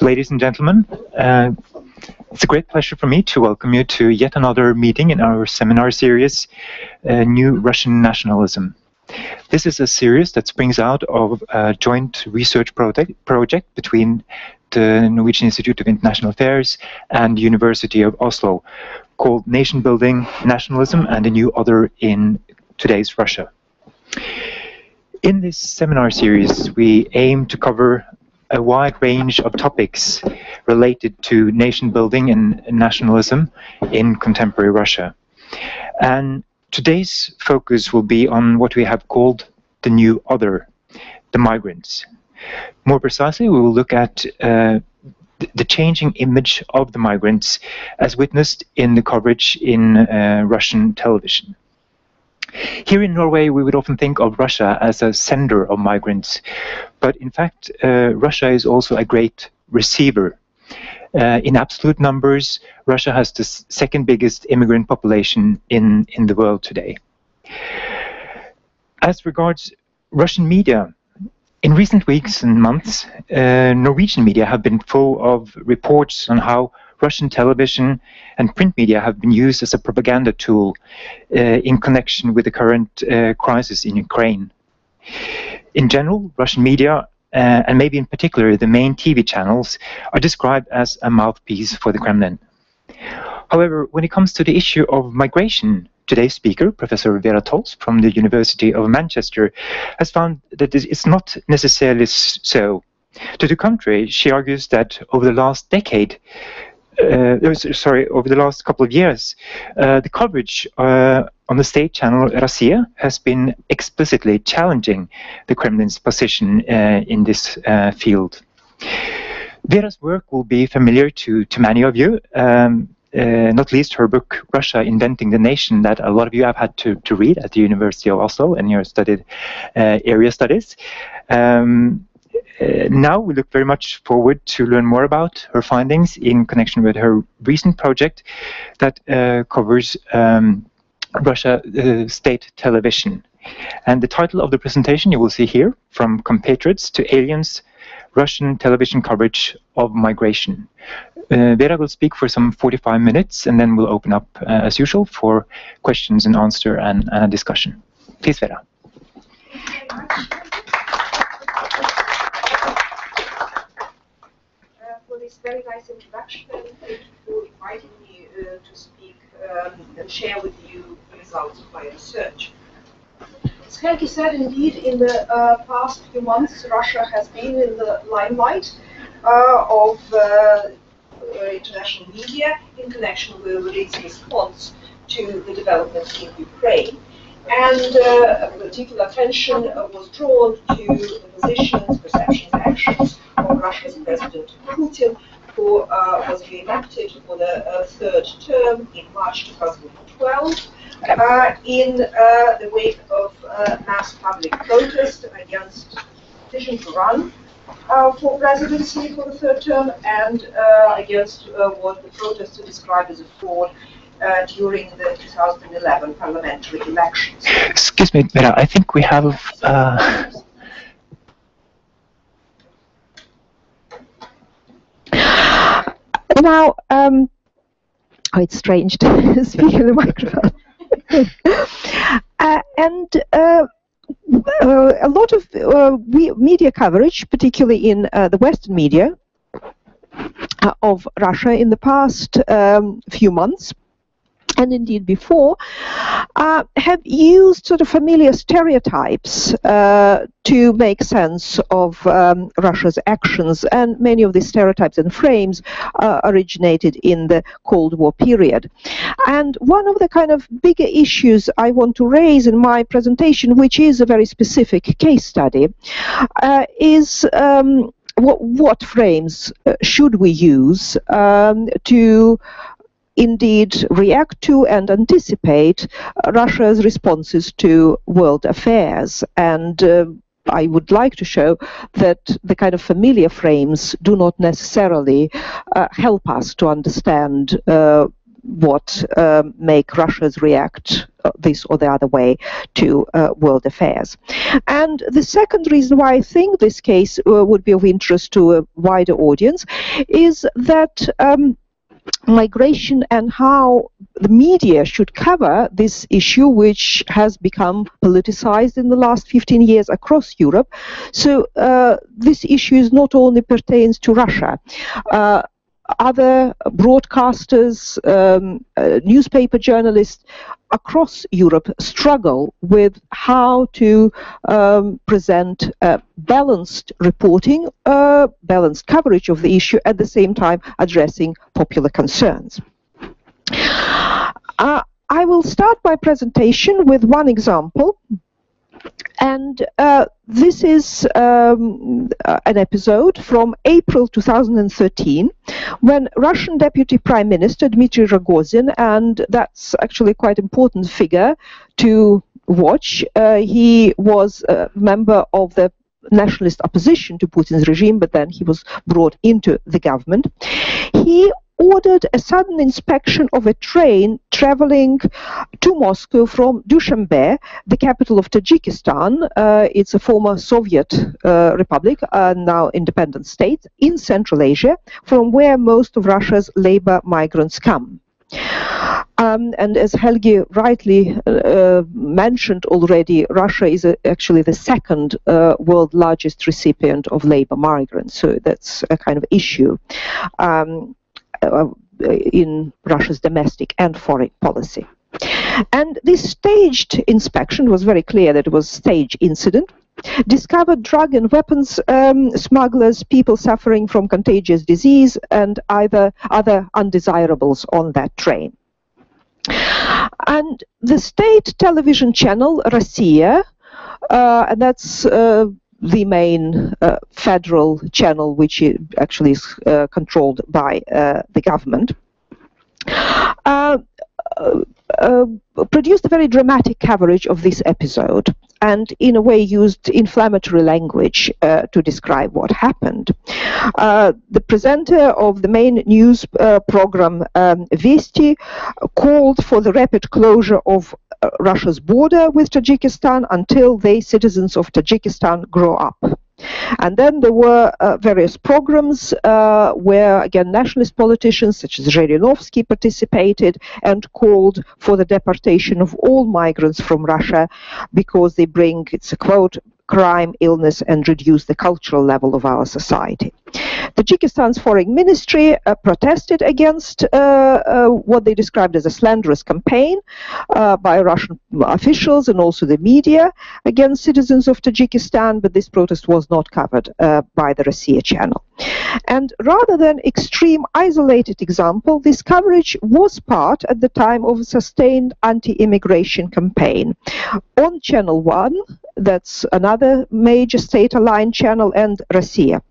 Ladies and gentlemen, it's a great pleasure for me to welcome you to yet another meeting in our seminar series, New Russian Nationalism. This is a series that springs out of a joint research project between the Norwegian Institute of International Affairs and the University of Oslo, called Nation Building, Nationalism and a New Other in Today's Russia. In this seminar series, we aim to cover a wide range of topics related to nation building and nationalism in contemporary Russia. And today's focus will be on what we have called the new other, the migrants. More precisely, we will look at the changing image of the migrants as witnessed in the coverage in Russian television. Here in Norway, we would often think of Russia as a sender of migrants, but in fact, Russia is also a great receiver. In absolute numbers, Russia has the second biggest immigrant population in the world today. As regards Russian media, in recent weeks and months, Norwegian media have been full of reports on how Russian television and print media have been used as a propaganda tool in connection with the current crisis in Ukraine. In general, Russian media, and maybe in particular the main TV channels, are described as a mouthpiece for the Kremlin. However, when it comes to the issue of migration, today's speaker, Professor Vera Tolz from the University of Manchester, has found that it's not necessarily so. To the contrary, she argues that over the last decade, over the last couple of years, the coverage on the state channel Rossiia has been explicitly challenging the Kremlin's position in this field. Vera's work will be familiar to many of you, not least her book, Russia Inventing the Nation, that a lot of you have had to read at the University of Oslo in your studied area studies. Now we look very much forward to learn more about her findings in connection with her recent project that covers Russia state television. And the title of the presentation you will see here, From Compatriots to Aliens, Russian Television Coverage of Migration. Vera will speak for some 45 minutes and then we'll open up, as usual, for questions and answer and a discussion. Please, Vera. This very nice introduction, and thank you for inviting me to speak and share with you the results of my research. As Helgi said, indeed, in the past few months, Russia has been in the limelight of international media in connection with its response to the developments in Ukraine. And particular attention was drawn to the positions, perceptions, and actions of Russia's President Putin, who was re-elected for the third term in March 2012 in the wake of mass public protest against the decision to run for presidency for the third term and against what the protesters described as a fraud during the 2011 parliamentary elections. Excuse me, Vera, I think we have... Now, oh, it's strange to speak in the microphone. A lot of media coverage, particularly in the Western media, of Russia in the past few months, and indeed before, have used sort of familiar stereotypes to make sense of Russia's actions, and many of these stereotypes and frames originated in the Cold War period. And one of the kind of bigger issues I want to raise in my presentation, which is a very specific case study, is what frames should we use to indeed react to and anticipate Russia's responses to world affairs. And I would like to show that the kind of familiar frames do not necessarily help us to understand what make Russia's react this or the other way to world affairs. And the second reason why I think this case would be of interest to a wider audience is that migration and how the media should cover this issue, which has become politicized in the last 15 years across Europe. So this issue is not only pertains to Russia. Other broadcasters, newspaper journalists across Europe struggle with how to present balanced reporting, balanced coverage of the issue, at the same time addressing popular concerns. I will start my presentation with one example. And this is an episode from April 2013, when Russian Deputy Prime Minister Dmitry Rogozin, and that's actually quite an important figure to watch, he was a member of the nationalist opposition to Putin's regime, but then he was brought into the government. He ordered a sudden inspection of a train traveling to Moscow from Dushanbe, the capital of Tajikistan. It's a former Soviet republic, now independent state, in Central Asia, from where most of Russia's labor migrants come. And as Helgi rightly mentioned already, Russia is actually the second world largest recipient of labor migrants, so that's a kind of issue in Russia's domestic and foreign policy. And this staged inspection was very clear that it was a staged incident, discovered drug and weapons smugglers, people suffering from contagious disease, and other undesirables on that train. And the state television channel Rossiia, and that's the main federal channel, which actually is controlled by the government, produced a very dramatic coverage of this episode, and in a way used inflammatory language to describe what happened. The presenter of the main news program, Vesti, called for the rapid closure of Russia's border with Tajikistan until they, citizens of Tajikistan, grow up. And then there were various programs where, again, nationalist politicians such as Zhirinovsky participated and called for the deportation of all migrants from Russia because they bring, it's a quote, crime, illness, and reduce the cultural level of our society. Tajikistan's foreign ministry protested against what they described as a slanderous campaign by Russian officials and also the media against citizens of Tajikistan, but this protest was not covered by the Rossiia channel. And rather than extreme isolated example, this coverage was part at the time of a sustained anti-immigration campaign. On Channel 1, that's another major state-aligned channel, and Rossiia.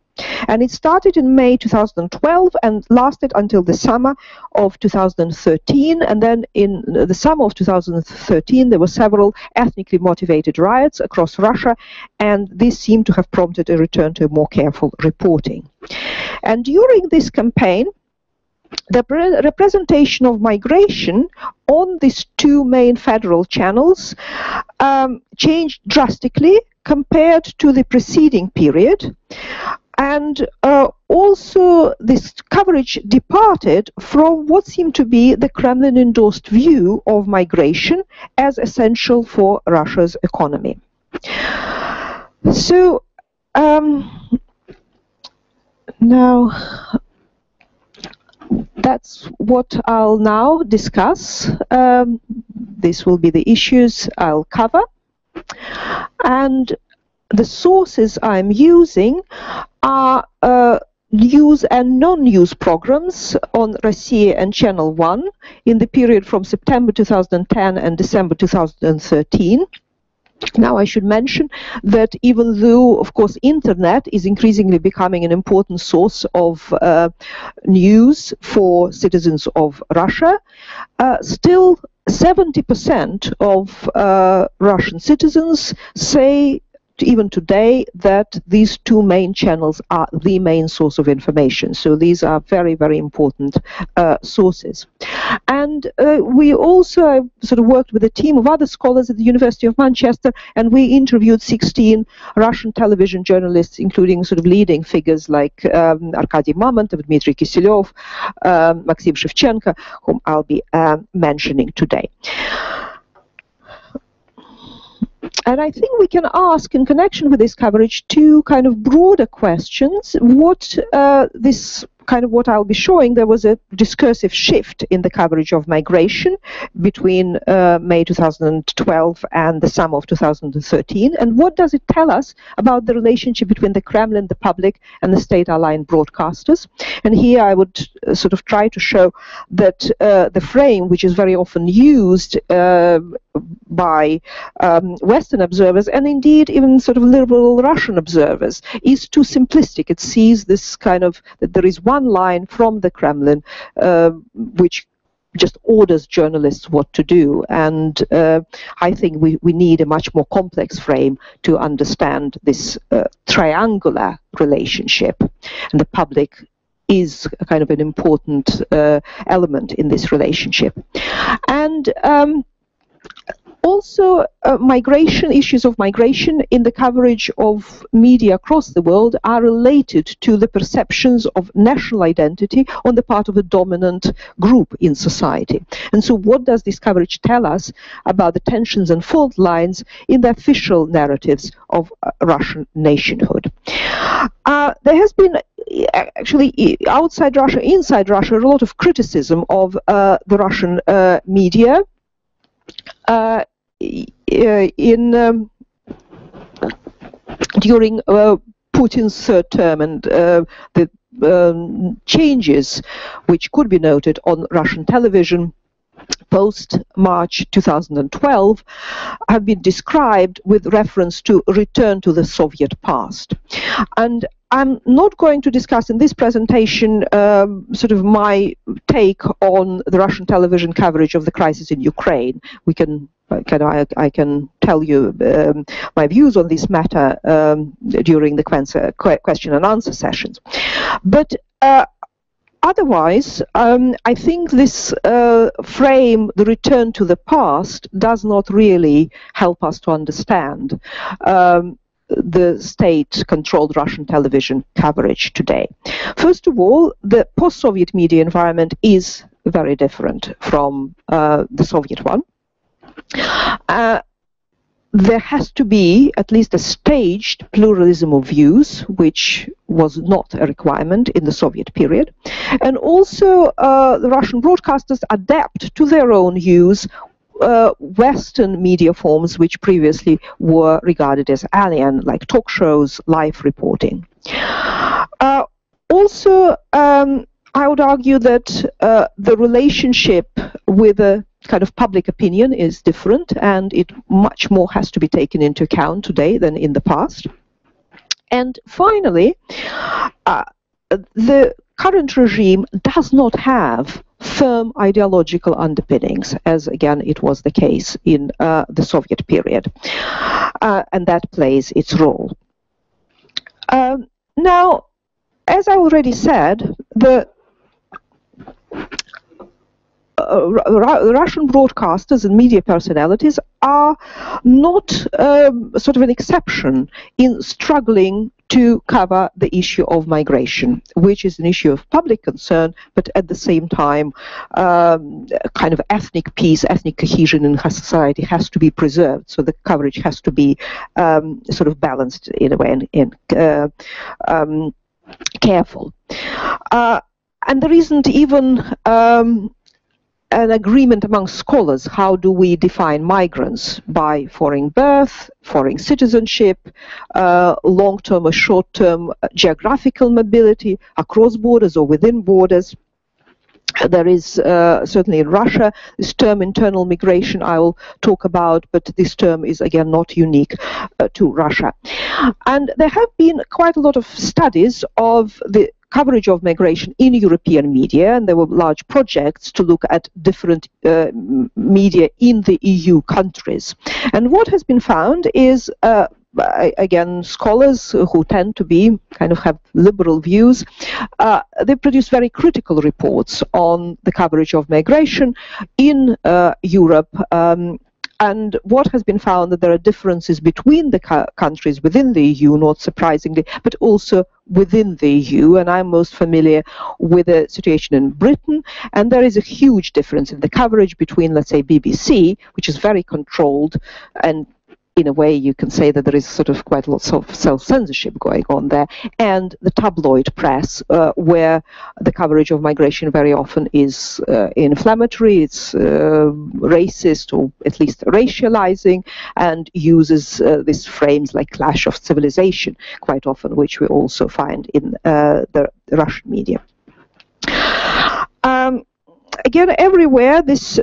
And it started in May 2012 and lasted until the summer of 2013. And then in the summer of 2013, there were several ethnically motivated riots across Russia, and this seemed to have prompted a return to more careful reporting. And during this campaign, the representation of migration on these two main federal channels changed drastically compared to the preceding period. And also this coverage departed from what seemed to be the Kremlin-endorsed view of migration as essential for Russia's economy. So now that's what I'll now discuss. These will be the issues I'll cover. And the sources I'm using are news and non-news programs on Rossiia and Channel 1 in the period from September 2010 and December 2013. Now I should mention that even though, of course, internet is increasingly becoming an important source of news for citizens of Russia, still 70% of Russian citizens say even today, that these two main channels are the main source of information. So these are very, very important sources. And we also sort of worked with a team of other scholars at the University of Manchester, and we interviewed 16 Russian television journalists, including sort of leading figures like Arkady Mamontov, Dmitry Kiselyov, Maxim Shevchenko, whom I'll be mentioning today. And I think we can ask, in connection with this coverage, two kind of broader questions. What what I'll be showing, there was a discursive shift in the coverage of migration between May 2012 and the summer of 2013. And what does it tell us about the relationship between the Kremlin, the public, and the state-aligned broadcasters? And here I would sort of try to show that the frame, which is very often used by Western observers, and indeed even sort of liberal Russian observers, is too simplistic. It sees this kind of, that there is one line from the Kremlin which just orders journalists what to do. And I think we need a much more complex frame to understand this triangular relationship. And the public is a kind of an important element in this relationship. And also, issues of migration in the coverage of media across the world are related to the perceptions of national identity on the part of a dominant group in society. And so what does this coverage tell us about the tensions and fault lines in the official narratives of Russian nationhood? There has been actually outside Russia, inside Russia, a lot of criticism of the Russian media during Putin's third term, and the changes which could be noted on Russian television post-March 2012 have been described with reference to return to the Soviet past. And I'm not going to discuss in this presentation sort of my take on the Russian television coverage of the crisis in Ukraine. I can tell you my views on this matter during the question and answer sessions. But otherwise, I think this frame, the return to the past, does not really help us to understand the state-controlled Russian television coverage today. First of all, the post-Soviet media environment is very different from the Soviet one. There has to be at least a staged pluralism of views, which was not a requirement in the Soviet period. And also the Russian broadcasters adapt to their own use Western media forms which previously were regarded as alien, like talk shows, live reporting. Also, I would argue that the relationship with a kind of public opinion is different, and it much more has to be taken into account today than in the past. And finally, the current regime does not have firm ideological underpinnings, as again it was the case in the Soviet period, and that plays its role. Now, as I already said, the Russian broadcasters and media personalities are not sort of an exception in struggling to cover the issue of migration, which is an issue of public concern, but at the same time, kind of ethnic peace, ethnic cohesion in society has to be preserved. So the coverage has to be sort of balanced in a way and careful. And there isn't even an agreement among scholars. How do we define migrants? By foreign birth, foreign citizenship, long-term or short-term geographical mobility, across borders or within borders. There is certainly in Russia this term internal migration I will talk about, but this term is again not unique to Russia. And there have been quite a lot of studies of the coverage of migration in European media, and there were large projects to look at different media in the EU countries. And what has been found is again, scholars who tend to be kind of have liberal views, they produce very critical reports on the coverage of migration in Europe. And what has been found that there are differences between the countries within the EU, not surprisingly, but also within the EU. And I'm most familiar with the situation in Britain. And there is a huge difference in the coverage between, let's say, BBC, which is very controlled, and in a way you can say that there is sort of quite lots of self-censorship going on there, and the tabloid press, where the coverage of migration very often is inflammatory, it's racist, or at least racializing, and uses these frames like clash of civilization quite often, which we also find in the Russian media. Again, everywhere, this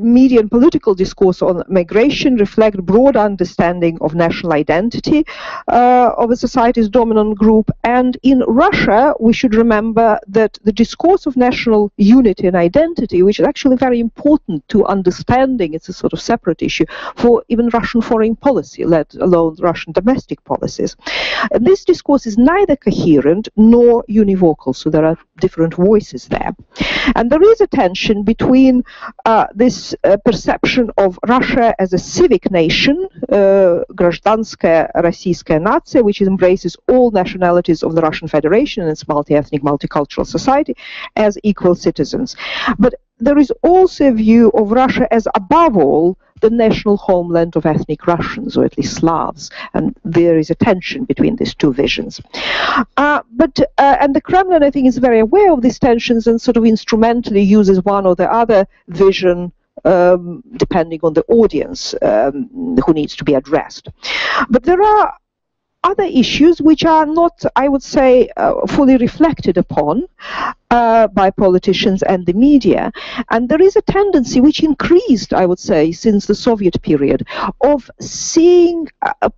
media and political discourse on migration reflect broad understanding of national identity of a society's dominant group. And in Russia, we should remember that the discourse of national unity and identity, which is actually very important to understanding, it's a sort of separate issue for even Russian foreign policy, let alone Russian domestic policies. And this discourse is neither coherent nor univocal, so there are different voices there. And there is a tension between this perception of Russia as a civic nation, гражданская российская нация, which embraces all nationalities of the Russian Federation and its multi-ethnic, multicultural society, as equal citizens. But there is also a view of Russia as, above all, the national homeland of ethnic Russians, or at least Slavs, and there is a tension between these two visions. And the Kremlin, I think, is very aware of these tensions and sort of instrumentally uses one or the other vision depending on the audience who needs to be addressed. But there are other issues which are not, I would say, fully reflected upon by politicians and the media. And there is a tendency, which increased, I would say, since the Soviet period, of seeing,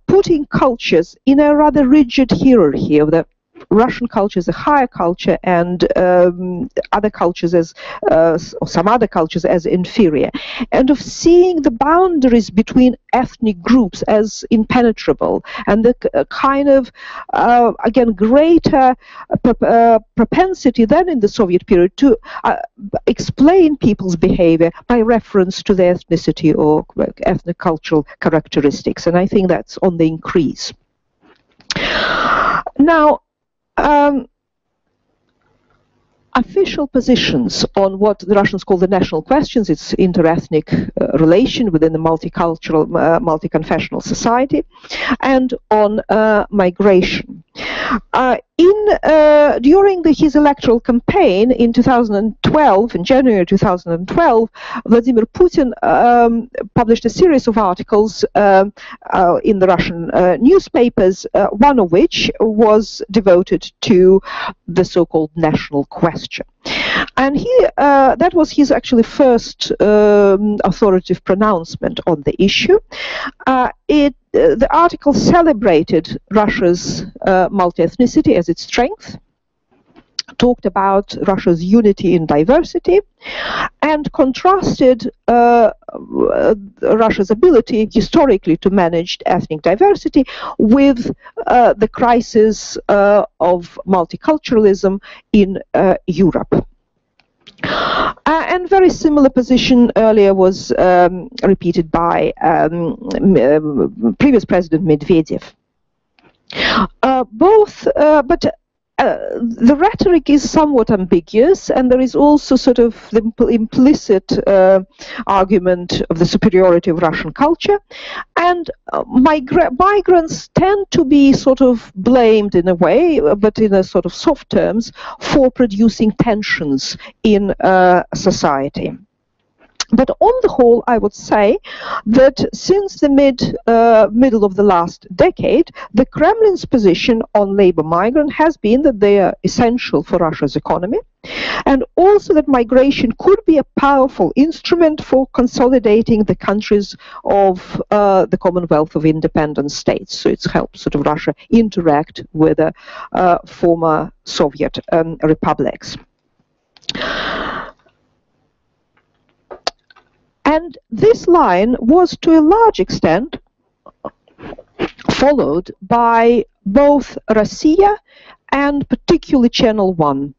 putting cultures in a rather rigid hierarchy of the Russian culture as a higher culture and other cultures as, or some other cultures as inferior, and of seeing the boundaries between ethnic groups as impenetrable, and the kind of, again, greater propensity than in the Soviet period to explain people's behavior by reference to their ethnicity or ethnic cultural characteristics. And I think that's on the increase. Now, official positions on what the Russians call the national questions, its inter-ethnic relation within the multicultural, multi-confessional society, and on migration. During his electoral campaign in 2012, in January 2012, Vladimir Putin published a series of articles in the Russian newspapers, one of which was devoted to the so-called national question. And that was his actually first authoritative pronouncement on the issue. The article celebrated Russia's multi-ethnicity as its strength, talked about Russia's unity in diversity, and contrasted Russia's ability historically to manage ethnic diversity with the crisis of multiculturalism in Europe. And very similar position earlier was repeated by previous President Medvedev. The rhetoric is somewhat ambiguous, and there is also sort of the implicit argument of the superiority of Russian culture, and migrants tend to be sort of blamed in a way, but in a sort of soft terms, for producing tensions in society. But on the whole, I would say that since the middle of the last decade, the Kremlin's position on labor migrant has been that they are essential for Russia's economy, and also that migration could be a powerful instrument for consolidating the countries of the Commonwealth of Independent States. So it's helped sort of Russia interact with the former Soviet republics. And this line was, to a large extent, followed by both Rossiia and particularly Channel 1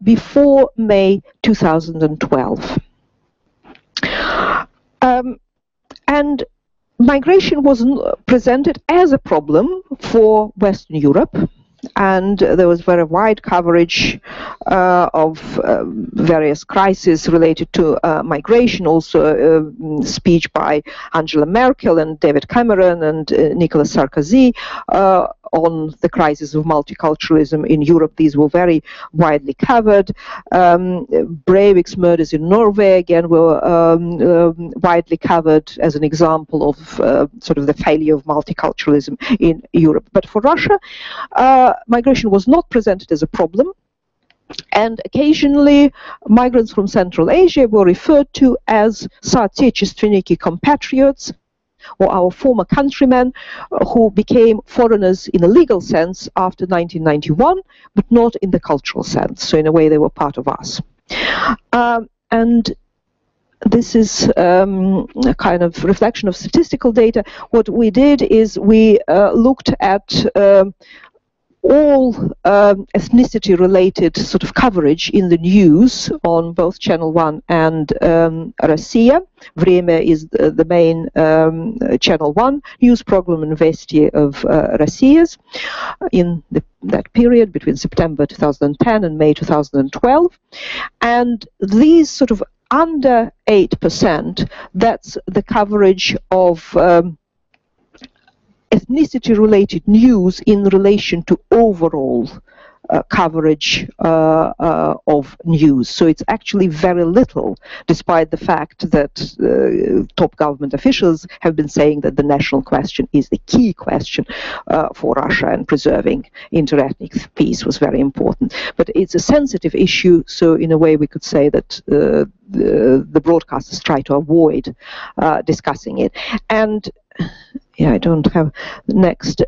before May 2012. And migration was presented as a problem for Western Europe, and there was very wide coverage of various crises related to migration, also speech by Angela Merkel and David Cameron and Nicolas Sarkozy on the crisis of multiculturalism in Europe. These were very widely covered. Breivik's murders in Norway, again, were widely covered as an example of sort of the failure of multiculturalism in Europe. But for Russia, migration was not presented as a problem, and occasionally migrants from Central Asia were referred to as соотечественники, compatriots, or our former countrymen who became foreigners in a legal sense after 1991, but not in the cultural sense. So in a way they were part of us. And this is a kind of reflection of statistical data. What we did is we looked at all ethnicity-related sort of coverage in the news on both Channel 1 and Rossiia. Время is the main Channel 1 news program, and Vesti of Rossiia's in that period between September 2010 and May 2012. And these sort of under 8%, that's the coverage of ethnicity-related news in relation to overall coverage of news. So it's actually very little, despite the fact that top government officials have been saying that the national question is the key question for Russia, and preserving interethnic peace was very important. But it's a sensitive issue, so in a way we could say that the broadcasters try to avoid discussing it. And yeah, I don't have the next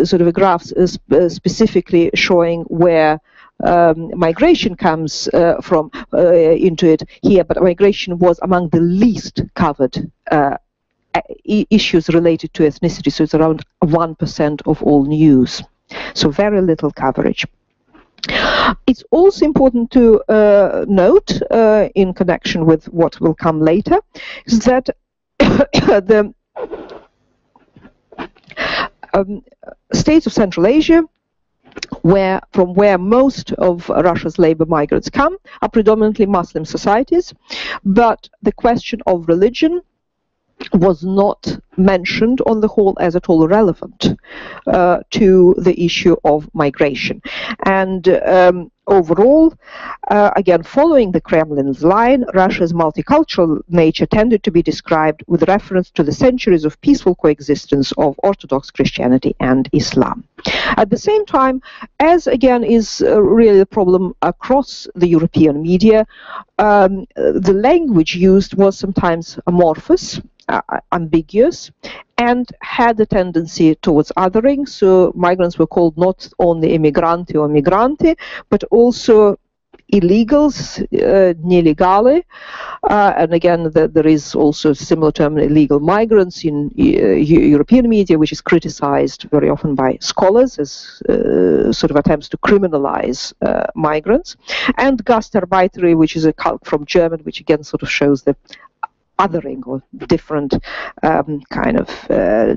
sort of a graph specifically showing where migration comes from into it here, but migration was among the least covered issues related to ethnicity, so it's around 1% of all news, so very little coverage. It's also important to note, in connection with what will come later, is that the states of Central Asia, from where most of Russia's labor migrants come, are predominantly Muslim societies, but the question of religion was not mentioned on the whole as at all relevant to the issue of migration. And overall, again, following the Kremlin's line, Russia's multicultural nature tended to be described with reference to the centuries of peaceful coexistence of Orthodox Christianity and Islam. At the same time, as again is really a problem across the European media, the language used was sometimes amorphous, ambiguous, and had a tendency towards othering. So migrants were called not only emigranti or migranti, but also illegals, nelegali, and again there is also a similar term, illegal migrants, in European media, which is criticized very often by scholars as sort of attempts to criminalize migrants, and Gastarbeiter, which is a calque from German, which again sort of shows the othering or different kind of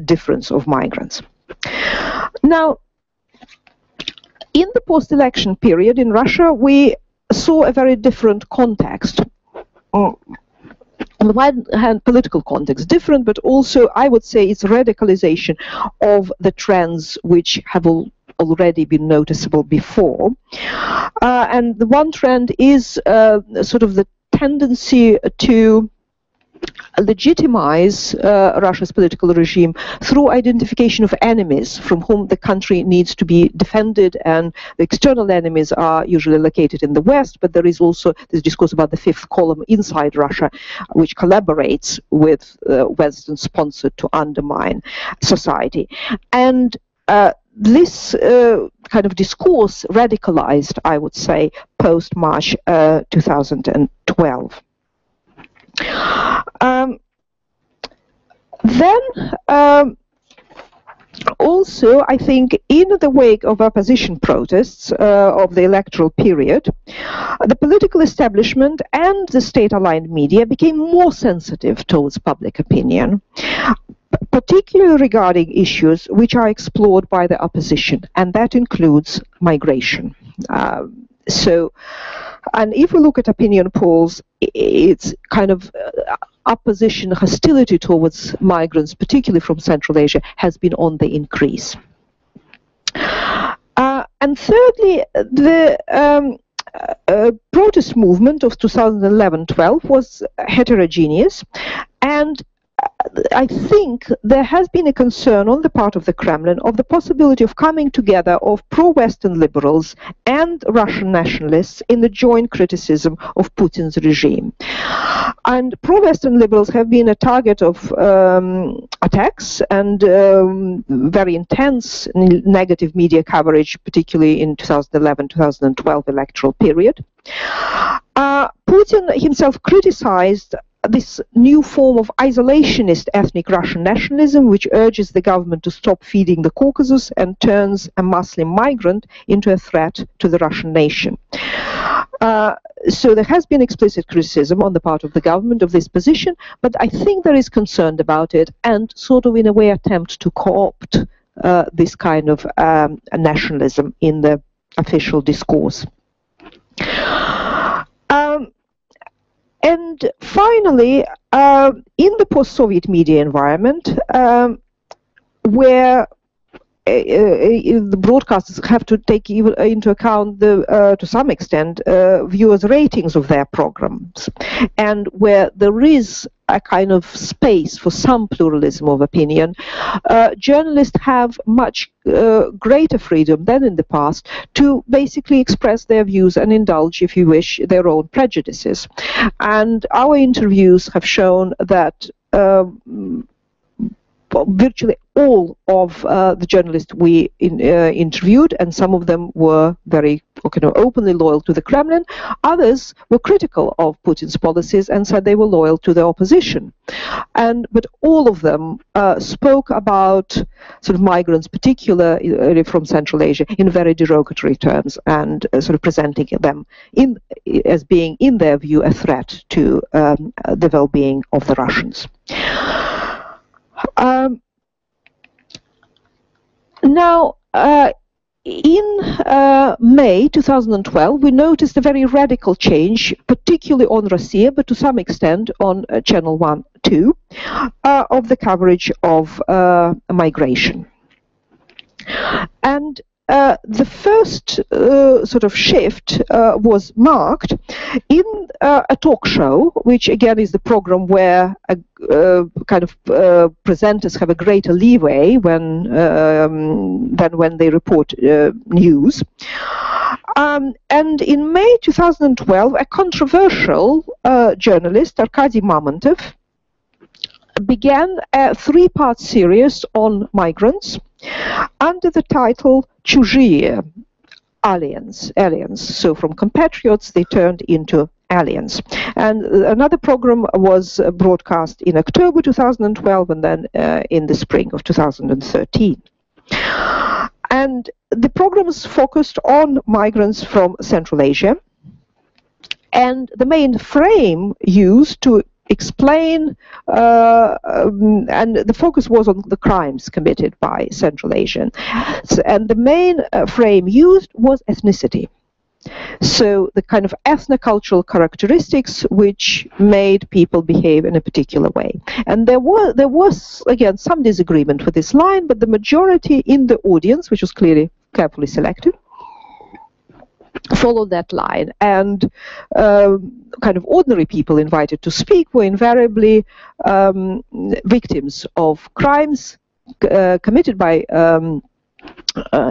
difference of migrants. Now, in the post-election period in Russia, we saw a very different context. On the one hand, political context different, but also I would say it's radicalization of the trends which have already been noticeable before. And the one trend is sort of the tendency to legitimize Russia's political regime through identification of enemies from whom the country needs to be defended, and the external enemies are usually located in the West, but there is also this discourse about the fifth column inside Russia, which collaborates with Western sponsored to undermine society. And this kind of discourse radicalized, I would say, post-March 2012. Then Also, I think in the wake of opposition protests of the electoral period, the political establishment and the state-aligned media became more sensitive towards public opinion, particularly regarding issues which are explored by the opposition, and that includes migration. And if we look at opinion polls, it's kind of opposition hostility towards migrants, particularly from Central Asia, has been on the increase. And thirdly, the protest movement of 2011-12 was heterogeneous, and I think there has been a concern on the part of the Kremlin of the possibility of coming together of pro-Western liberals and Russian nationalists in the joint criticism of Putin's regime. And pro-Western liberals have been a target of attacks and very intense negative media coverage, particularly in 2011-2012 electoral period. Putin himself criticized this new form of isolationist ethnic Russian nationalism, which urges the government to stop feeding the Caucasus and turns a Muslim migrant into a threat to the Russian nation. So there has been explicit criticism on the part of the government of this position, but I think there is concern about it and sort of in a way attempt to co-opt this kind of nationalism in the official discourse. And finally, in the post-Soviet media environment, where the broadcasters have to take into account, to some extent, viewers' ratings of their programs, and where there is a kind of space for some pluralism of opinion, journalists have much greater freedom than in the past to basically express their views and indulge, if you wish, their own prejudices. And our interviews have shown that virtually all of the journalists we interviewed, and some of them were very openly loyal to the Kremlin. Others were critical of Putin's policies and said they were loyal to the opposition. But all of them spoke about sort of migrants, particularly from Central Asia, in very derogatory terms, and sort of presenting them as being, in their view, a threat to the well-being of the Russians. Now, in May 2012, we noticed a very radical change, particularly on Rossiia, but to some extent on Channel 1, 2, of the coverage of migration. And the first sort of shift was marked in a talk show, which again is the program where kind of presenters have a greater leeway than when they report news. And in May 2012, a controversial journalist, Arkady Mamontov, began a three-part series on migrants under the title "Чужие," aliens. So from compatriots they turned into aliens. And another program was broadcast in October 2012 and then in the spring of 2013. And the programs focused on migrants from Central Asia, and the main frame used to explain, and the focus was on the crimes committed by Central Asians. And the main frame used was ethnicity. So the kind of ethnocultural characteristics which made people behave in a particular way. And there was again some disagreement with this line, but the majority in the audience, which was clearly carefully selected, followed that line, and kind of ordinary people invited to speak were invariably victims of crimes committed by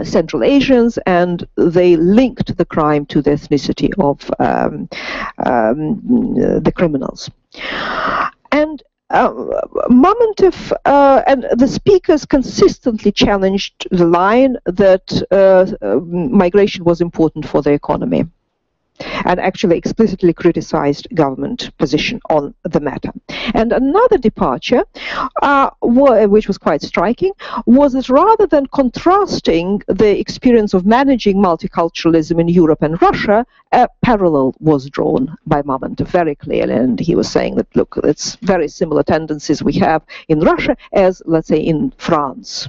Central Asians, and they linked the crime to the ethnicity of the criminals. And Mamontov and the speakers consistently challenged the line that migration was important for the economy. and actually explicitly criticized government position on the matter. And another departure, which was quite striking, was that rather than contrasting the experience of managing multiculturalism in Europe and Russia, a parallel was drawn by Mamantov very clearly, and he was saying that, look, it's very similar tendencies we have in Russia as, let's say, in France.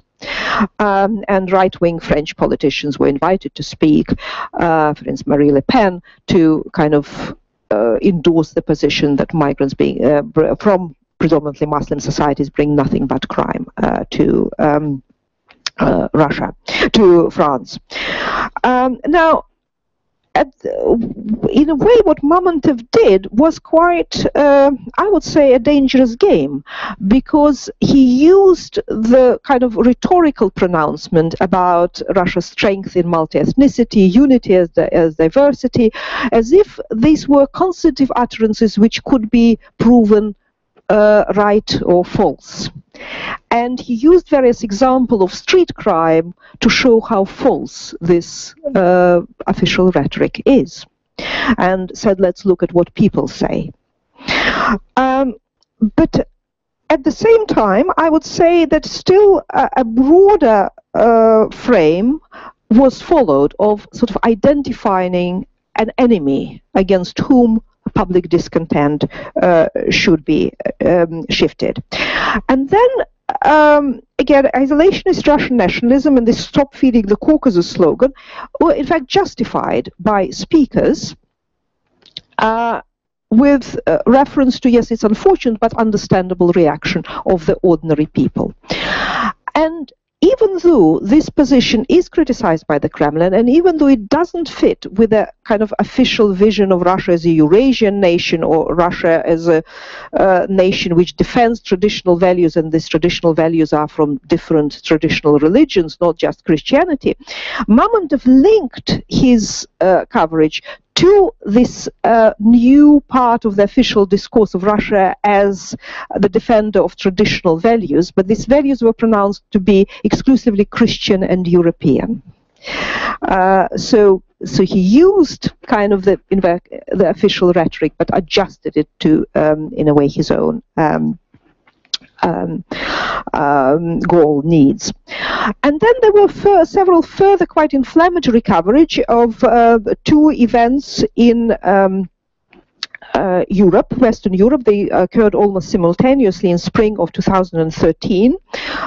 And right-wing French politicians were invited to speak, for instance, Marine Le Pen, to kind of endorse the position that migrants from predominantly Muslim societies bring nothing but crime to Russia, to France. Now, in a way, what Mamantov did was quite, I would say, a dangerous game, because he used the kind of rhetorical pronouncement about Russia's strength in multi-ethnicity, unity as diversity, as if these were constitutive utterances which could be proven right or false. And he used various examples of street crime to show how false this official rhetoric is, and said, let's look at what people say. But at the same time, I would say that still a broader frame was followed of sort of identifying an enemy against whom public discontent should be shifted. And then, again, isolationist Russian nationalism and this "Stop Feeding the Caucasus" slogan were in fact justified by speakers with reference to, yes, it's unfortunate but understandable reaction of the ordinary people. And even though this position is criticized by the Kremlin, and even though it doesn't fit with a kind of official vision of Russia as a Eurasian nation, or Russia as a nation which defends traditional values, and these traditional values are from different traditional religions, not just Christianity, Mamantov linked his coverage to this new part of the official discourse of Russia as the defender of traditional values, but these values were pronounced to be exclusively Christian and European. So he used kind of the official rhetoric, but adjusted it to, in a way, his own goal needs. And then there were several further quite inflammatory coverage of two events in Europe, Western Europe. They occurred almost simultaneously in spring of 2013.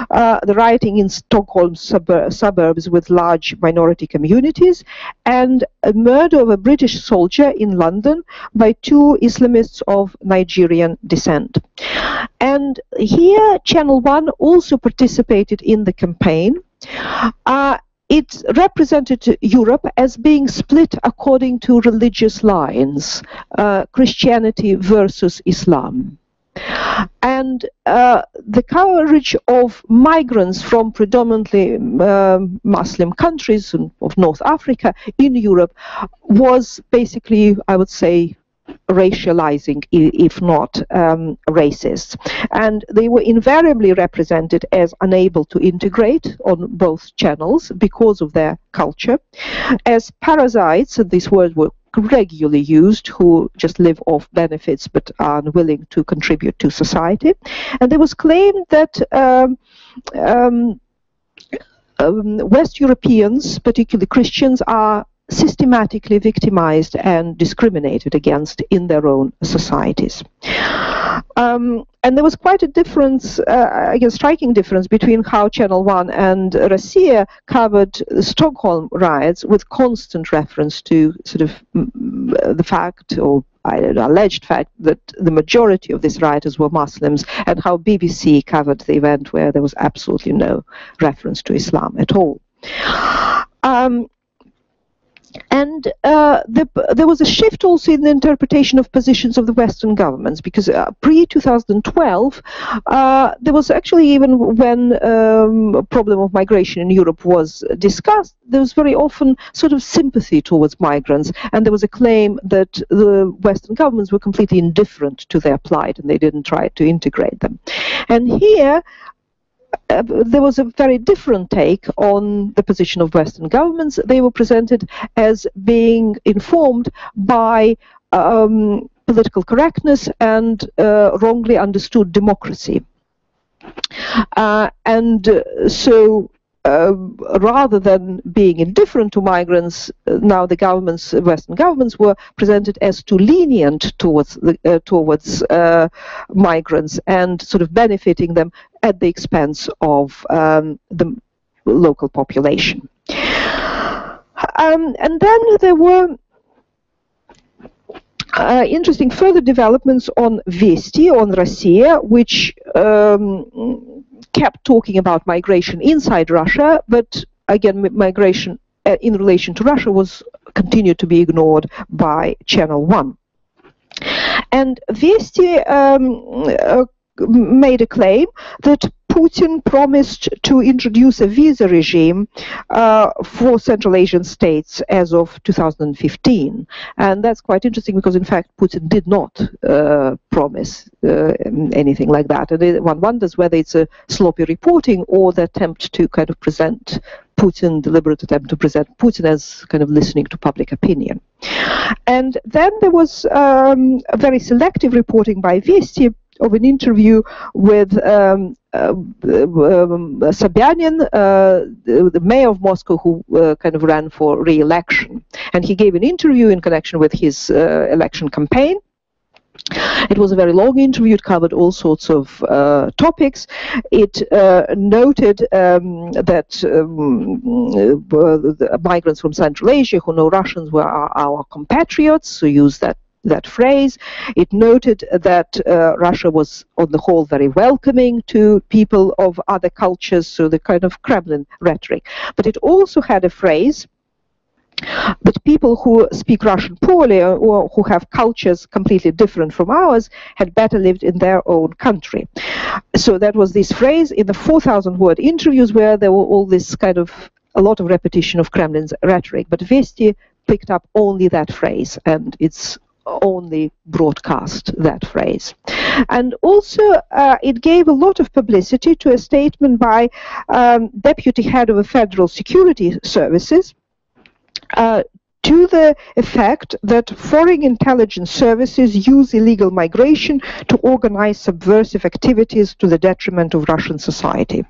The rioting in Stockholm suburbs with large minority communities, and a murder of a British soldier in London by two Islamists of Nigerian descent. And here Channel 1 also participated in the campaign. It represented Europe as being split according to religious lines, Christianity versus Islam. And the coverage of migrants from predominantly Muslim countries of North Africa in Europe was basically, I would say, racializing, if not racist. And they were invariably represented as unable to integrate on both channels because of their culture, as parasites, and these words were regularly used, who just live off benefits but are unwilling to contribute to society. And there was claimed that West Europeans, particularly Christians, are systematically victimized and discriminated against in their own societies. And there was quite a difference, I guess striking difference, between how Channel 1 and Rossiia covered the Stockholm riots, with constant reference to sort of the fact, or alleged fact, that the majority of these rioters were Muslims, and how BBC covered the event where there was absolutely no reference to Islam at all. And there was a shift also in the interpretation of positions of the Western governments, because pre-2012, there was actually, even when problem of migration in Europe was discussed, there was very often sort of sympathy towards migrants, and there was a claim that the Western governments were completely indifferent to their plight and they didn't try to integrate them. And here, there was a very different take on the position of Western governments. They were presented as being informed by political correctness and wrongly understood democracy. So rather than being indifferent to migrants, now the governments, Western governments, were presented as too lenient towards migrants and sort of benefiting them at the expense of the local population. And then there were interesting further developments on Vesti, on Rossiia, which kept talking about migration inside Russia, but again, migration in relation to Russia was continued to be ignored by Channel 1. And Vesti made a claim that Putin promised to introduce a visa regime for Central Asian states as of 2015. And that's quite interesting because, in fact, Putin did not promise anything like that. And one wonders whether it's a sloppy reporting or the attempt to kind of present Putin, deliberate attempt to present Putin as kind of listening to public opinion. And then there was a very selective reporting by Vesti of an interview with Sobyanin, the mayor of Moscow, who kind of ran for re-election. And he gave an interview in connection with his election campaign. It was a very long interview. It covered all sorts of topics. It noted that the migrants from Central Asia who know Russians were our compatriots, so used that phrase. It noted that Russia was, on the whole, very welcoming to people of other cultures, so the kind of Kremlin rhetoric. But it also had a phrase that people who speak Russian poorly or who have cultures completely different from ours had better lived in their own country. So that was this phrase in the 4,000-word interviews where there were all this kind of, a lot of repetition of Kremlin's rhetoric. But Vesti picked up only that phrase, and it's only broadcast that phrase. And also it gave a lot of publicity to a statement by deputy head of the Federal Security Services to the effect that foreign intelligence services use illegal migration to organize subversive activities to the detriment of Russian society.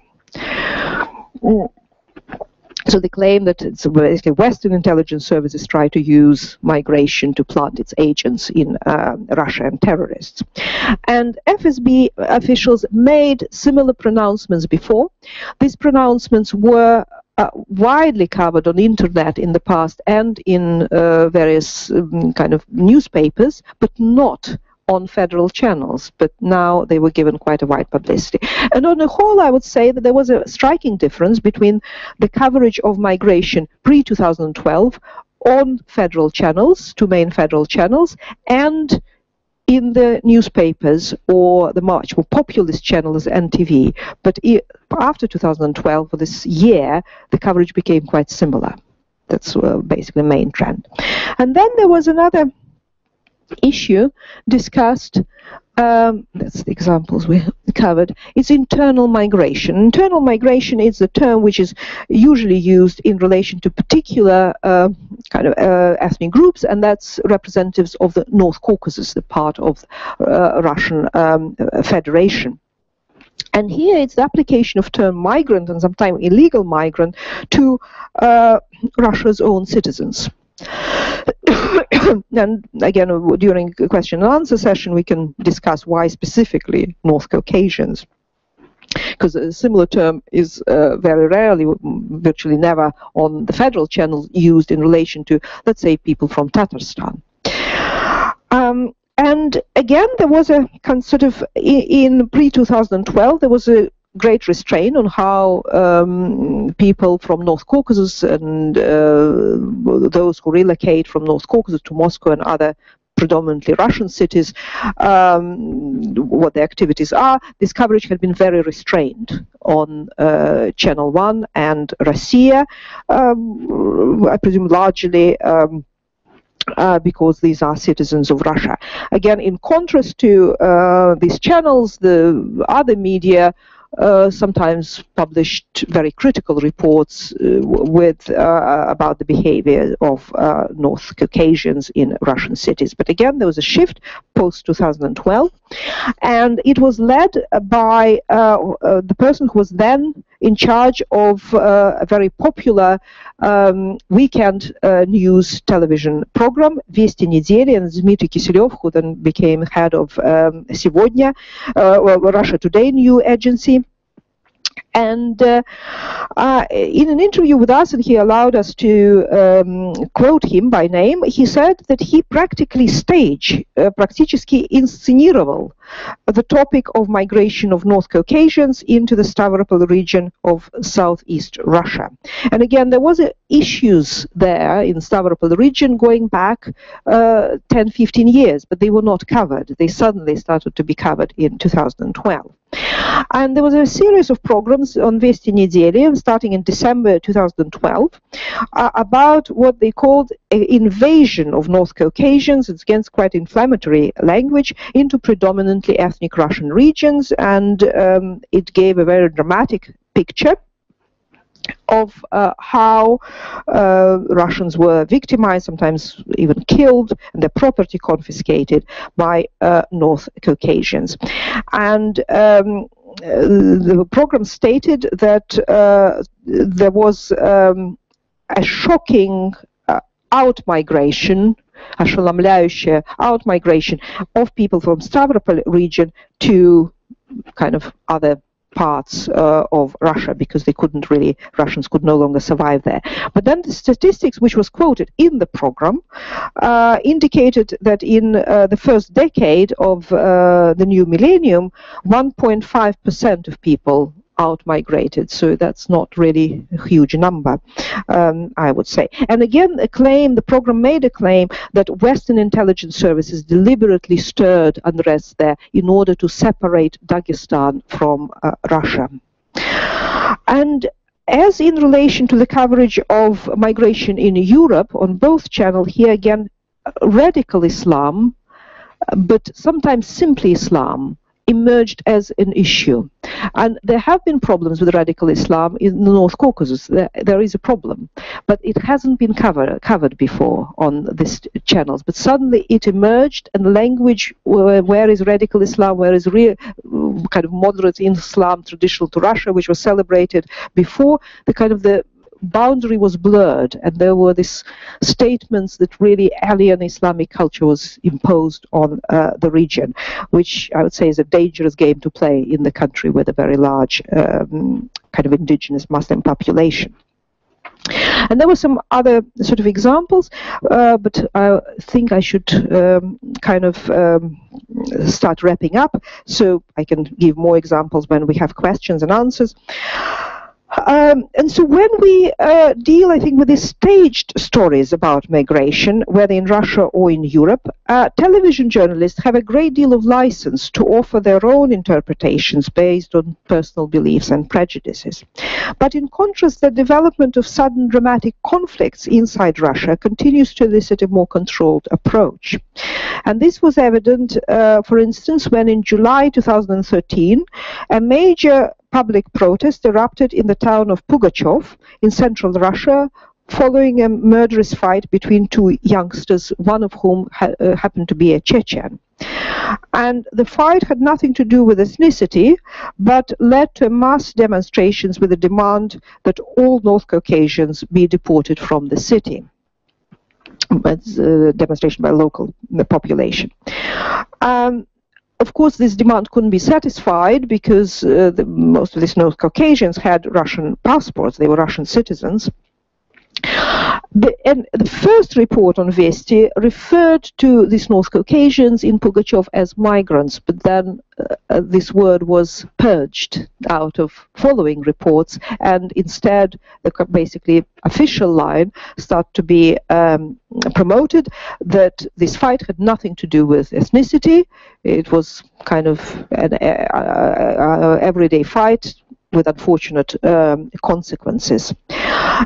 So they claim that it's basically Western intelligence services try to use migration to plant its agents in Russia and terrorists. And FSB officials made similar pronouncements before. These pronouncements were widely covered on the internet in the past and in various kind of newspapers, but not on federal channels, but now they were given quite a wide publicity. And on the whole, I would say that there was a striking difference between the coverage of migration pre-2012 on federal channels, two main federal channels, and in the newspapers or the much more populist channels and TV. But after 2012, for this year, the coverage became quite similar. That's basically the main trend. And then there was another issue discussed, that's the examples we covered, it's internal migration. Internal migration is the term which is usually used in relation to particular kind of ethnic groups, and that's representatives of the North Caucasus, the part of Russian Federation. And here it's the application of term migrant and sometimes illegal migrant to Russia's own citizens. And again, during the question and answer session, we can discuss why specifically North Caucasians, because a similar term is very rarely, virtually never on the federal channel used in relation to, let's say, people from Tatarstan. And again, there was a sort of, in pre-2012, there was a great restraint on how people from North Caucasus and those who relocate from North Caucasus to Moscow and other predominantly Russian cities, what the activities are. This coverage had been very restrained on Channel 1 and Rossiia, I presume largely because these are citizens of Russia. Again, in contrast to these channels, the other media sometimes published very critical reports about the behavior of North Caucasians in Russian cities. But again, there was a shift post-2012, and it was led by the person who was then in charge of a very popular weekend news television program, Vesti Недели, and Dmitry Kiselev, who then became head of Сегодня, Russia Today new agency. And in an interview with us, and he allowed us to quote him by name, he said that he practically практически инсценировал the topic of migration of North Caucasians into the Stavropol region of southeast Russia. And again, there was issues there in Stavropol region going back 10-15 years, but they were not covered. They suddenly started to be covered in 2012. And there was a series of programs on Vesti Недели, starting in December 2012, about what they called invasion of North Caucasians, it's against quite inflammatory language, into predominantly ethnic Russian regions, and it gave a very dramatic picture of how Russians were victimized, sometimes even killed, and their property confiscated by North Caucasians. And the program stated that there was a shocking out-migration, ошеломляющая out-migration of people from Stavropol region to kind of other parts of Russia, because they couldn't really, Russians could no longer survive there. But then the statistics which was quoted in the program indicated that in the first decade of the new millennium, 1.5% of people out-migrated, so that's not really a huge number, I would say. And again, the program made a claim that Western intelligence services deliberately stirred unrest there in order to separate Dagestan from Russia. And as in relation to the coverage of migration in Europe on both channels, here again, radical Islam, but sometimes simply Islam, emerged as an issue. And there have been problems with radical Islam in the North Caucasus. There is a problem, but it hasn't been covered before on these channels. But suddenly it emerged, and the language, where is radical Islam, where is real kind of moderate Islam traditional to Russia, which was celebrated before, the boundary was blurred, and there were these statements that really alien Islamic culture was imposed on the region, which I would say is a dangerous game to play in the country with a very large kind of indigenous Muslim population. And there were some other sort of examples, but I think I should start wrapping up, so I can give more examples when we have questions and answers. And so when we deal, I think, with these staged stories about migration, whether in Russia or in Europe, television journalists have a great deal of license to offer their own interpretations based on personal beliefs and prejudices. But in contrast, the development of sudden dramatic conflicts inside Russia continues to elicit a more controlled approach. And this was evident, for instance, when in July 2013, a major public protest erupted in the town of Pugachev in central Russia following a murderous fight between two youngsters, one of whom happened to be a Chechen. And the fight had nothing to do with ethnicity, but led to mass demonstrations with a demand that all North Caucasians be deported from the city. That's a demonstration by local population. Of course, this demand couldn't be satisfied because most of these North Caucasians had Russian passports. They were Russian citizens. And the first report on Vesti referred to these North Caucasians in Pugachev as migrants, but then this word was purged out of following reports, and instead the basically official line started to be promoted that this fight had nothing to do with ethnicity. It was kind of an everyday fight with unfortunate consequences.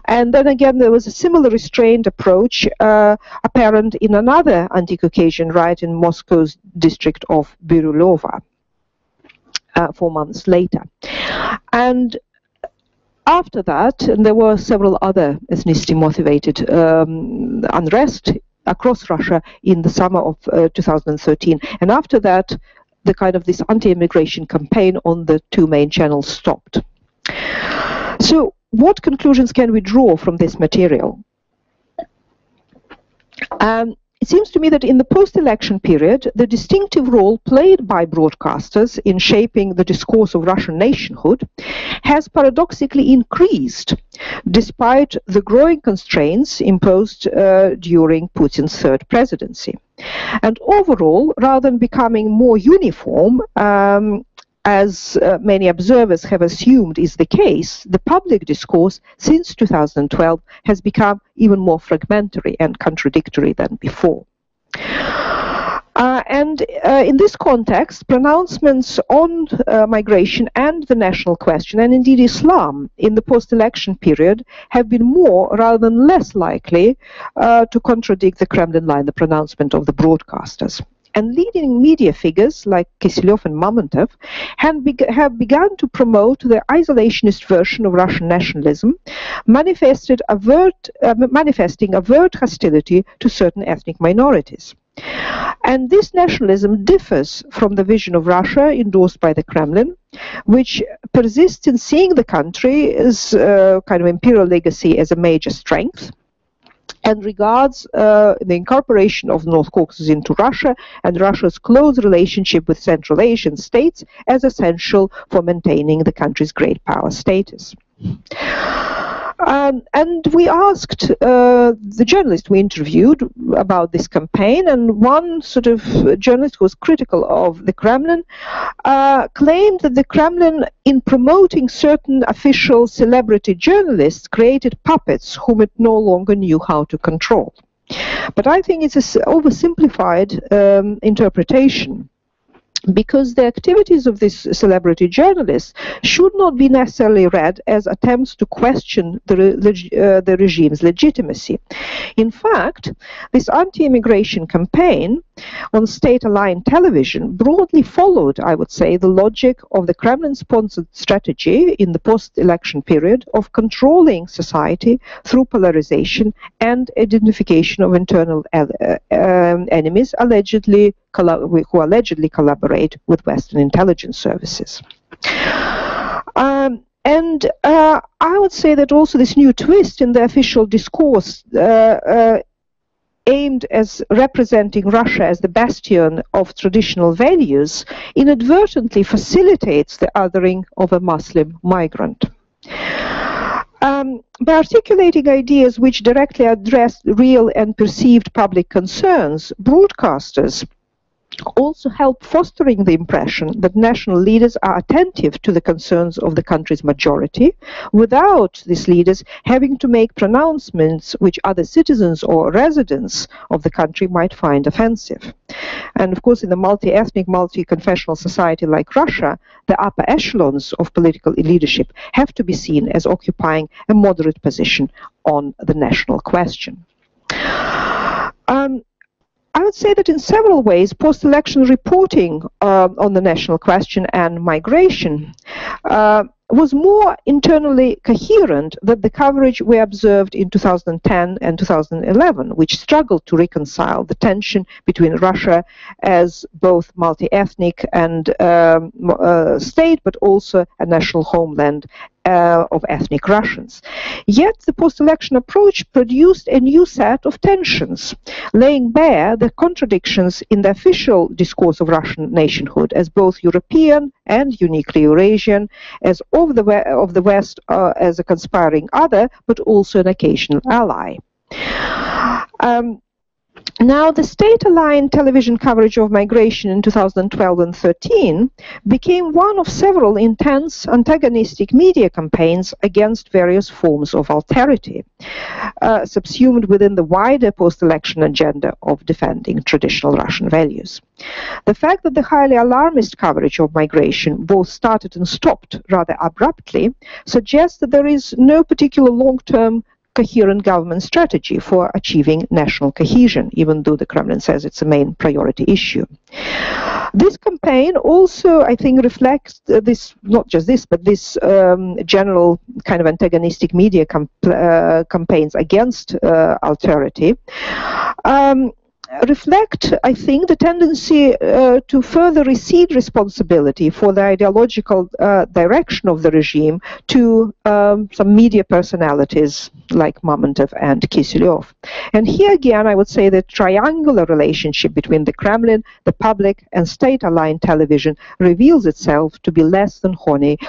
And then again, there was a similar restrained approach apparent in another anti-Caucasian riot in Moscow's district of Birulova 4 months later. And after that, and there were several other ethnicity-motivated unrest across Russia in the summer of 2013. And after that, the kind of this anti-immigration campaign on the two main channels stopped. So what conclusions can we draw from this material? It seems to me that in the post-election period, the distinctive role played by broadcasters in shaping the discourse of Russian nationhood has paradoxically increased, despite the growing constraints imposed during Putin's third presidency. And overall, rather than becoming more uniform, as many observers have assumed is the case, the public discourse since 2012 has become even more fragmentary and contradictory than before. In this context, pronouncements on migration and the national question, and indeed Islam, in the post-election period have been more rather than less likely to contradict the Kremlin line, the pronouncement of the broadcasters. And leading media figures like Kiselyov and Mamontov have begun to promote the isolationist version of Russian nationalism, manifesting overt hostility to certain ethnic minorities. And this nationalism differs from the vision of Russia endorsed by the Kremlin, which persists in seeing the country as kind of imperial legacy as a major strength, and regards the incorporation of North Caucasus into Russia and Russia's close relationship with Central Asian states as essential for maintaining the country's great power status. And we asked the journalist we interviewed about this campaign, and one sort of journalist who was critical of the Kremlin claimed that the Kremlin, in promoting certain official celebrity journalists, created puppets whom it no longer knew how to control. But I think it's an oversimplified interpretation, because the activities of these celebrity journalists should not be necessarily read as attempts to question the regime's legitimacy. In fact, this anti-immigration campaign on state-aligned television broadly followed, I would say, the logic of the Kremlin-sponsored strategy in the post-election period of controlling society through polarization and identification of internal enemies who allegedly collaborate with Western intelligence services. I would say that also this new twist in the official discourse aimed as representing Russia as the bastion of traditional values inadvertently facilitates the othering of a Muslim migrant. By articulating ideas which directly address real and perceived public concerns, broadcasters also help fostering the impression that national leaders are attentive to the concerns of the country's majority, without these leaders having to make pronouncements which other citizens or residents of the country might find offensive. And of course, in a multi-ethnic, multi-confessional society like Russia, the upper echelons of political leadership have to be seen as occupying a moderate position on the national question. I would say that in several ways, post-election reporting on the national question and migration was more internally coherent than the coverage we observed in 2010 and 2011, which struggled to reconcile the tension between Russia as both multi-ethnic and state, but also a national homeland of ethnic Russians. Yet the post-election approach produced a new set of tensions, laying bare the contradictions in the official discourse of Russian nationhood as both European and uniquely Eurasian, as of the West as a conspiring other, but also an occasional ally. Now, the state-aligned television coverage of migration in 2012 and 13 became one of several intense antagonistic media campaigns against various forms of alterity, subsumed within the wider post-election agenda of defending traditional Russian values. The fact that the highly alarmist coverage of migration both started and stopped rather abruptly suggests that there is no particular long-term coherent government strategy for achieving national cohesion, even though the Kremlin says it's a main priority issue. This campaign also, I think, reflects this, not just this, but this general kind of antagonistic media campaigns against authority. Reflect, I think, the tendency to further recede responsibility for the ideological direction of the regime to some media personalities like Mamontov and Kisilov. And here again, I would say the triangular relationship between the Kremlin, the public, and state-aligned television reveals itself to be less than wholly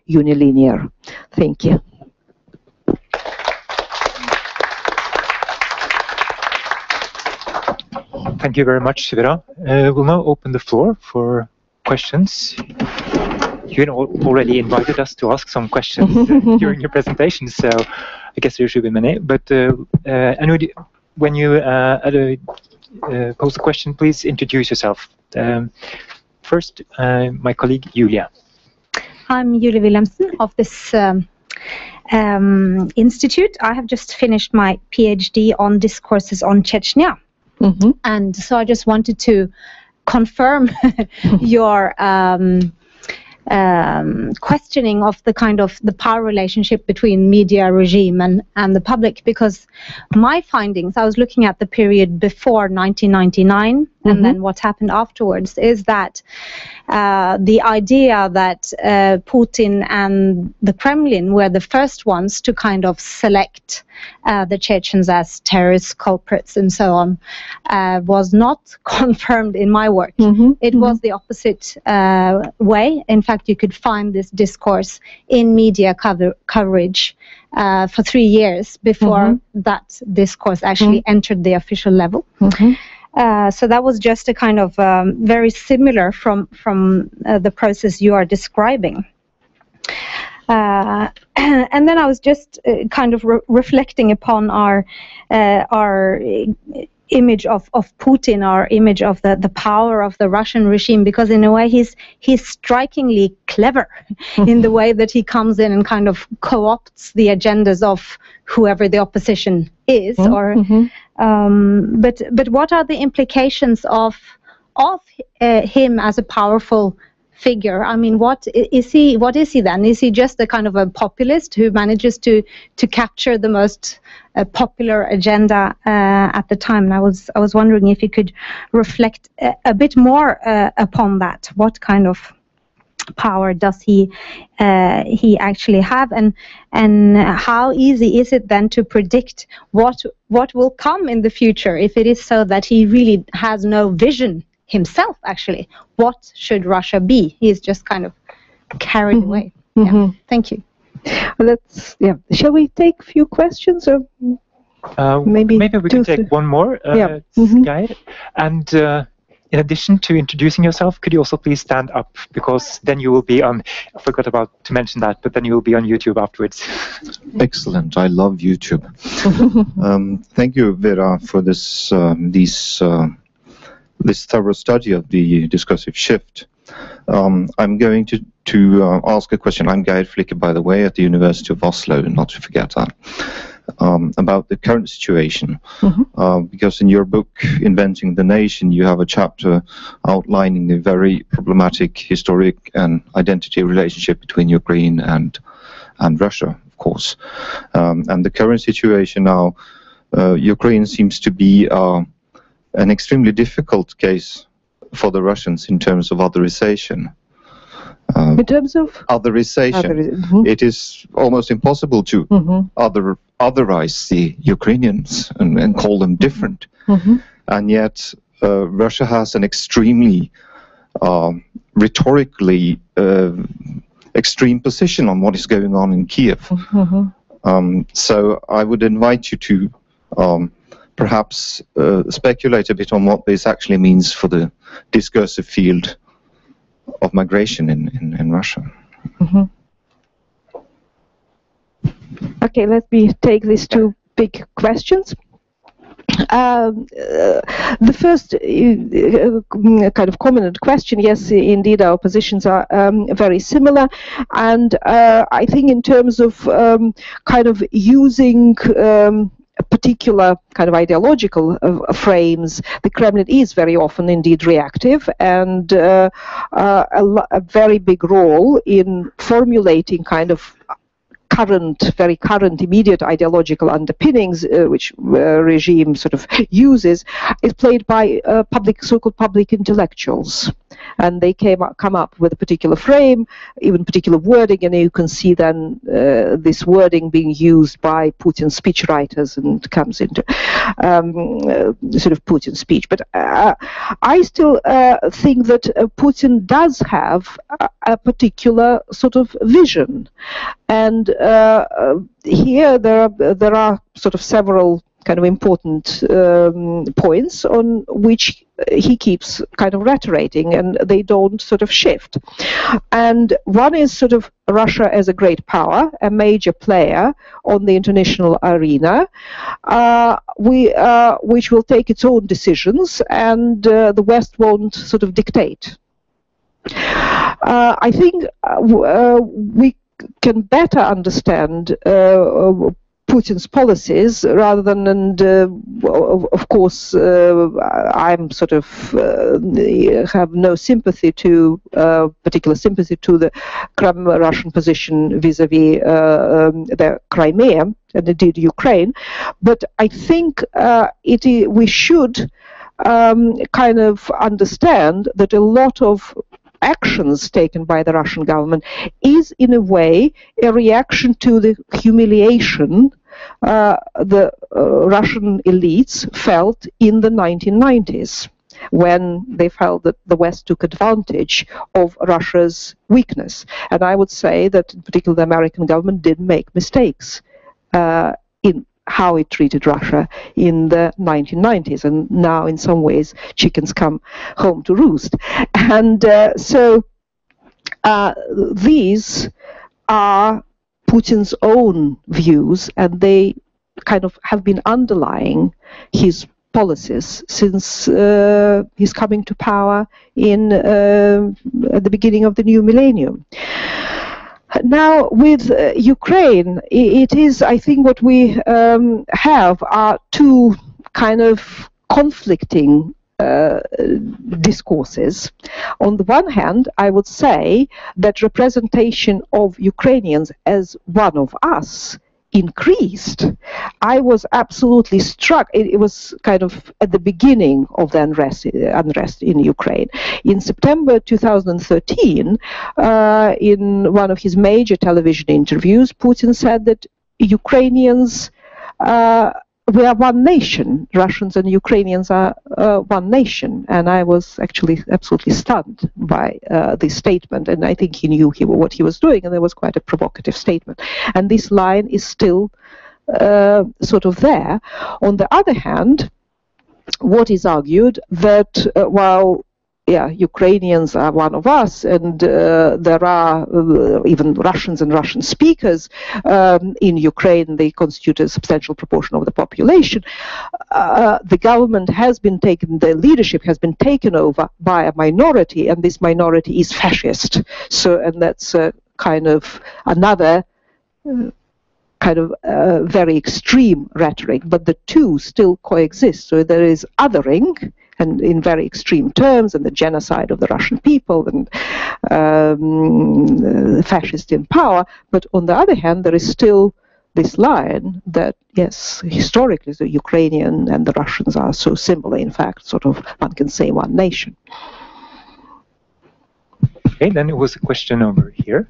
unilinear. Thank you. Thank you very much, Vera. We'll now open the floor for questions. You already invited us to ask some questions during your presentation, so I guess there should be many. But anyway, when you pose a question, please introduce yourself. First, my colleague Julia. I'm Julie Wilhelmsen of this institute. I have just finished my PhD on discourses on Chechnya. Mm-hmm. And so I just wanted to confirm your questioning of the kind of the power relationship between media regime and the public, because my findings, I was looking at the period before 1999 and then what happened afterwards, is that the idea that Putin and the Kremlin were the first ones to kind of select the Chechens as terrorist culprits and so on was not confirmed in my work. It was the opposite way. In fact, you could find this discourse in media coverage for 3 years before that discourse actually entered the official level. So that was just a kind of very similar from the process you are describing. And then I was just kind of reflecting upon our image of Putin, our image of the power of the Russian regime, because in a way he's strikingly clever in the way that he comes in and kind of co-opts the agendas of whoever the opposition is. But what are the implications of him as a powerful figure? I mean, what is he then? Is he just a kind of a populist who manages to capture the most popular agenda at the time? And I was wondering if you could reflect a bit more upon that. What kind of power does he actually have, and how easy is it then to predict what will come in the future if it is so that he really has no vision himself? Actually, what should Russia be? He's just kind of carried away. Yeah. Thank you. Well, shall we take a few questions, or maybe we can take one more, Geir? And in addition to introducing yourself, could you also please stand up, because then you will be on, I forgot to mention that, but then you will be on YouTube afterwards. Excellent. I love YouTube. Thank you, Vera, for this thorough study of the discursive shift. I'm going to ask a question. I'm Geir Flikke, by the way, at the University of Oslo, not to forget that, about the current situation. Because in your book, Inventing the Nation, you have a chapter outlining the very problematic historic and identity relationship between Ukraine and Russia, of course. And the current situation now, Ukraine seems to be an extremely difficult case for the Russians in terms of otherization. In terms of otherization, it is almost impossible to otherize the Ukrainians and call them different. And yet, Russia has an extremely rhetorically extreme position on what is going on in Kiev. So I would invite you to perhaps speculate a bit on what this actually means for the discursive field of migration in Russia. Okay, let me take these two big questions. The first kind of commented question, yes, indeed, our positions are very similar, and I think in terms of kind of using particular kind of ideological frames, the Kremlin is very often indeed reactive, and a very big role in formulating kind of very current, immediate ideological underpinnings, which regime sort of uses, is played by so-called public intellectuals. And they come up with a particular frame, even particular wording, and you can see then this wording being used by Putin's speechwriters, and comes into sort of Putin's speech. But I still think that Putin does have a particular sort of vision, and here there are sort of several kind of important points on which he keeps kind of reiterating, and they don't sort of shift. And one is sort of Russia as a great power, a major player on the international arena, which will take its own decisions, and the West won't sort of dictate. I think we can better understand Putin's policies rather than, and of course, I'm sort of have no sympathy to particular sympathy to the Russian position vis-a-vis the Crimea and indeed Ukraine, but I think we should kind of understand that a lot of actions taken by the Russian government is in a way a reaction to the humiliation the Russian elites felt in the 1990s, when they felt that the West took advantage of Russia's weakness. And I would say that in particular the American government did make mistakes in how it treated Russia in the 1990s, and now in some ways chickens come home to roost. And so these are Putin's own views, and they kind of have been underlying his policies since his coming to power in at the beginning of the new millennium. Now, with Ukraine, it is, I think, what we have are two kind of conflicting discourses. On the one hand, I would say that representation of Ukrainians as one of us increased. I was absolutely struck. It was kind of at the beginning of the unrest in Ukraine. In September 2013, in one of his major television interviews, Putin said that Ukrainians, we are one nation. Russians and Ukrainians are one nation. And I was actually absolutely stunned by this statement. And I think he knew what he was doing, and it was quite a provocative statement. And this line is still sort of there. On the other hand, what is argued that while Ukrainians are one of us, and there are even Russians and Russian speakers in Ukraine, they constitute a substantial proportion of the population. The government has been taken, the leadership has been taken over by a minority, and this minority is fascist. So, and that's kind of another kind of very extreme rhetoric, but the two still coexist. So there is othering, and in very extreme terms, and the genocide of the Russian people, and fascist in power. But on the other hand, there is still this line that, yes, historically the Ukrainian and the Russians are so similar, in fact, sort of, one can say, one nation. Okay, then it was a question over here.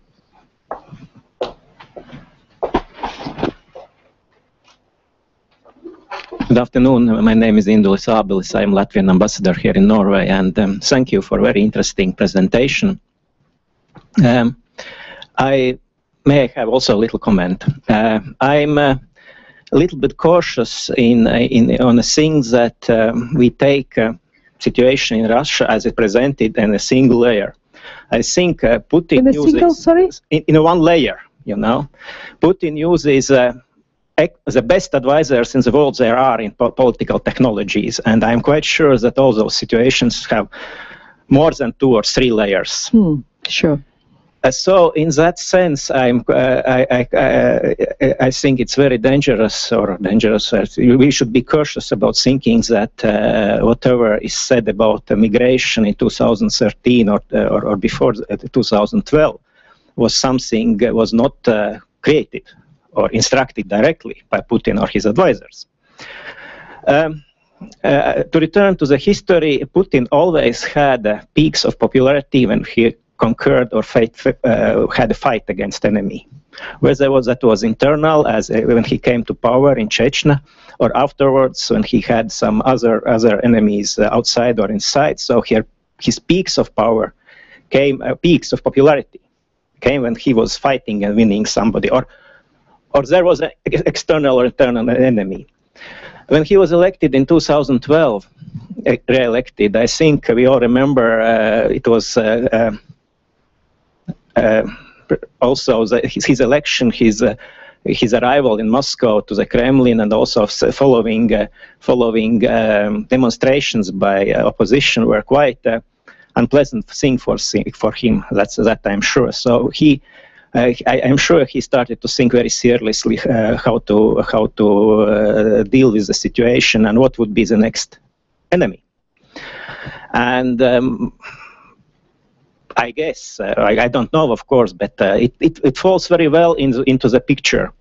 Good afternoon. My name is Indulis Ābelis. I am Latvian ambassador here in Norway, and thank you for a very interesting presentation. I may have also a little comment. I'm a little bit cautious on the things that we take situation in Russia as it presented in a single layer. I think Putin uses in one layer. You know, Putin uses the best advisors in the world there are in political technologies, and I'm quite sure that all those situations have more than 2 or 3 layers. Sure. So in that sense, I think it's very dangerous, we should be cautious about thinking that whatever is said about migration in 2013 or before 2012 was something was not created or instructed directly by Putin or his advisors. To return to the history, Putin always had peaks of popularity when he conquered or had a fight against enemy. Whether that was internal, as when he came to power in Chechnya, or afterwards when he had some other enemies outside or inside. So here, his peaks of power came, peaks of popularity came when he was fighting and winning somebody, or there was an external or internal enemy. When he was elected in 2012, re-elected, I think we all remember it was also his election, his arrival in Moscow to the Kremlin, and also following demonstrations by opposition were quite unpleasant thing for him. That I'm sure. So I'm sure he started to think very seriously how to deal with the situation and what would be the next enemy. And I guess, I don't know, of course, but it falls very well into the picture.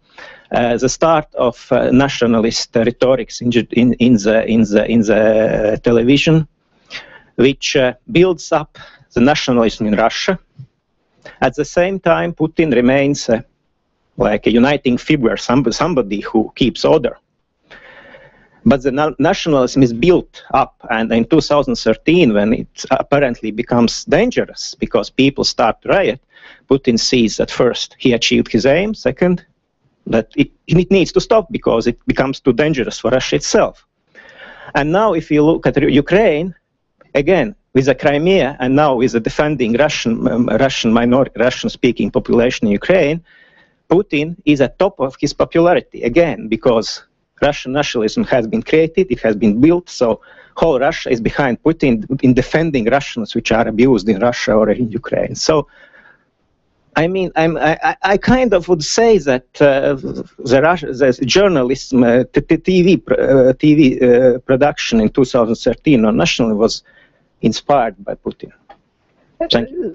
The start of nationalist rhetorics in the television, which builds up the nationalism in Russia. At the same time, Putin remains like a uniting figure, somebody who keeps order. But the nationalism is built up, and in 2013, when it apparently becomes dangerous because people start to riot, Putin sees that first he achieved his aim, second, that it needs to stop because it becomes too dangerous for Russia itself. And now if you look at Ukraine, again, with the Crimea, and now with the defending Russian-speaking population in Ukraine, Putin is at top of his popularity, again, because Russian nationalism has been created, it has been built, so whole Russia is behind Putin in defending Russians which are abused in Russia or in Ukraine. So, I mean, I kind of would say that the journalism, TV production in 2013 on nationalism was inspired by Putin. Thank you.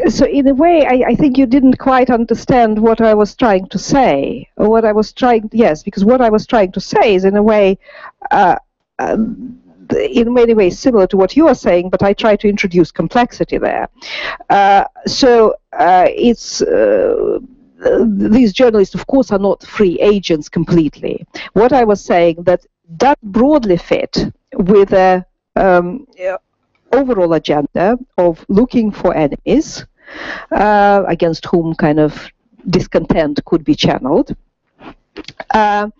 So in a way, I think you didn't quite understand what I was trying to say. Yes, because what I was trying to say is in a way, in many ways similar to what you are saying, but I try to introduce complexity there. These journalists, of course, are not free agents completely. What I was saying that broadly fit with a overall agenda of looking for enemies against whom kind of discontent could be channeled. And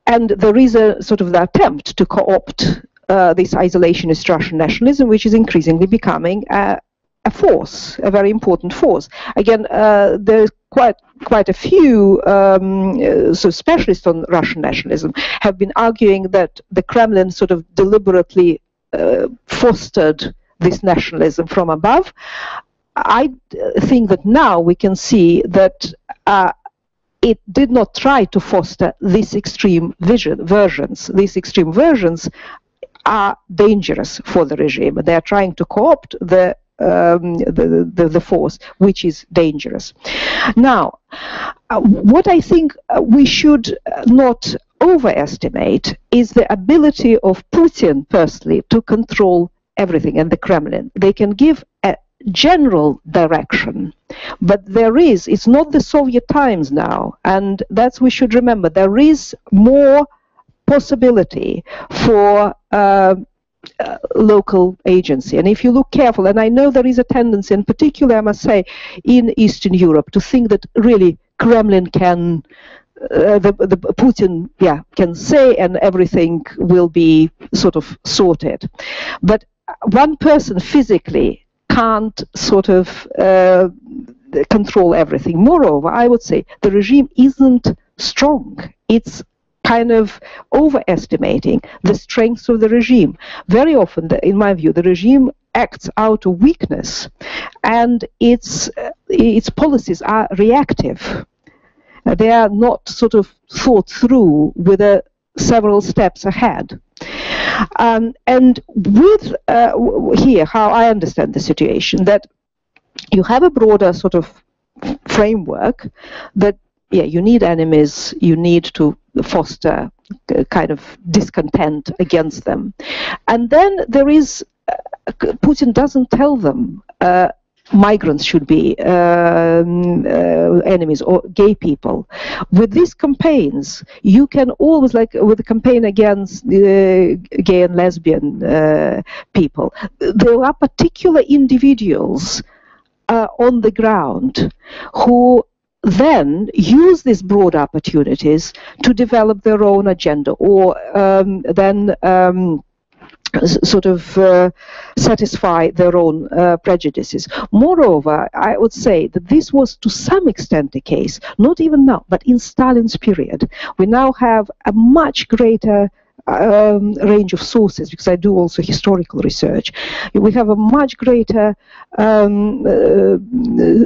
there is a sort of the attempt to co-opt this isolationist Russian nationalism, which is increasingly becoming a force, a very important force. Again, there's quite a few specialists on Russian nationalism have been arguing that the Kremlin sort of deliberately fostered this nationalism from above. I think that now we can see that it did not try to foster these extreme versions. These extreme versions are dangerous for the regime. They are trying to co-opt the force, which is dangerous. Now, what I think we should not overestimate is the ability of Putin personally to control everything, and the Kremlin. They can give a general direction, but it's not the Soviet times now, and we should remember, there is more possibility for local agency. And if you look careful, and I know there is a tendency, in particular, I must say, in Eastern Europe, to think that really Kremlin can, Putin, can say, and everything will be sort of sorted. But one person physically can't sort of control everything. Moreover, I would say the regime isn't strong. It's kind of overestimating the strength of the regime. Very often, in my view, the regime acts out of weakness, and its policies are reactive. They are not sort of thought through with several steps ahead. And with here, how I understand the situation, that you have a broader sort of framework that, yeah, you need enemies, you need to foster kind of discontent against them. And then there is, Putin doesn't tell them migrants should be enemies or gay people. With these campaigns, you can always, like with the campaign against gay and lesbian people, there are particular individuals on the ground who then use these broad opportunities to develop their own agenda, or then sort of satisfy their own prejudices. Moreover, I would say that this was to some extent the case, not even now, but in Stalin's period. We now have a much greater range of sources, because I do also historical research. We have a much greater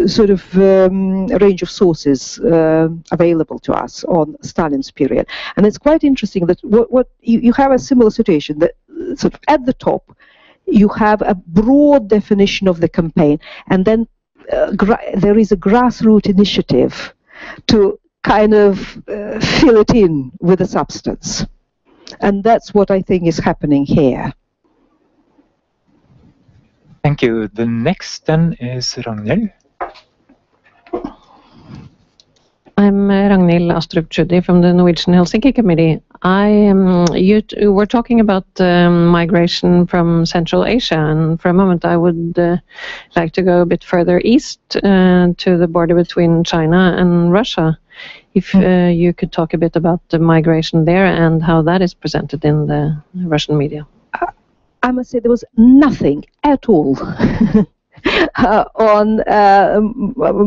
sort of range of sources available to us on Stalin's period. And it's quite interesting that what you have a similar situation, that sort of at the top you have a broad definition of the campaign, and then there is a grassroots initiative to kind of fill it in with a substance. And that's what I think is happening here. Thank you. The next then is Ragnhild. I'm Ragnhild Astrup-Tschudi from the Norwegian Helsinki Committee. You were talking about migration from Central Asia, and for a moment I would like to go a bit further east to the border between China and Russia. If you could talk a bit about the migration there and how that is presented in the Russian media. I must say there was nothing at all on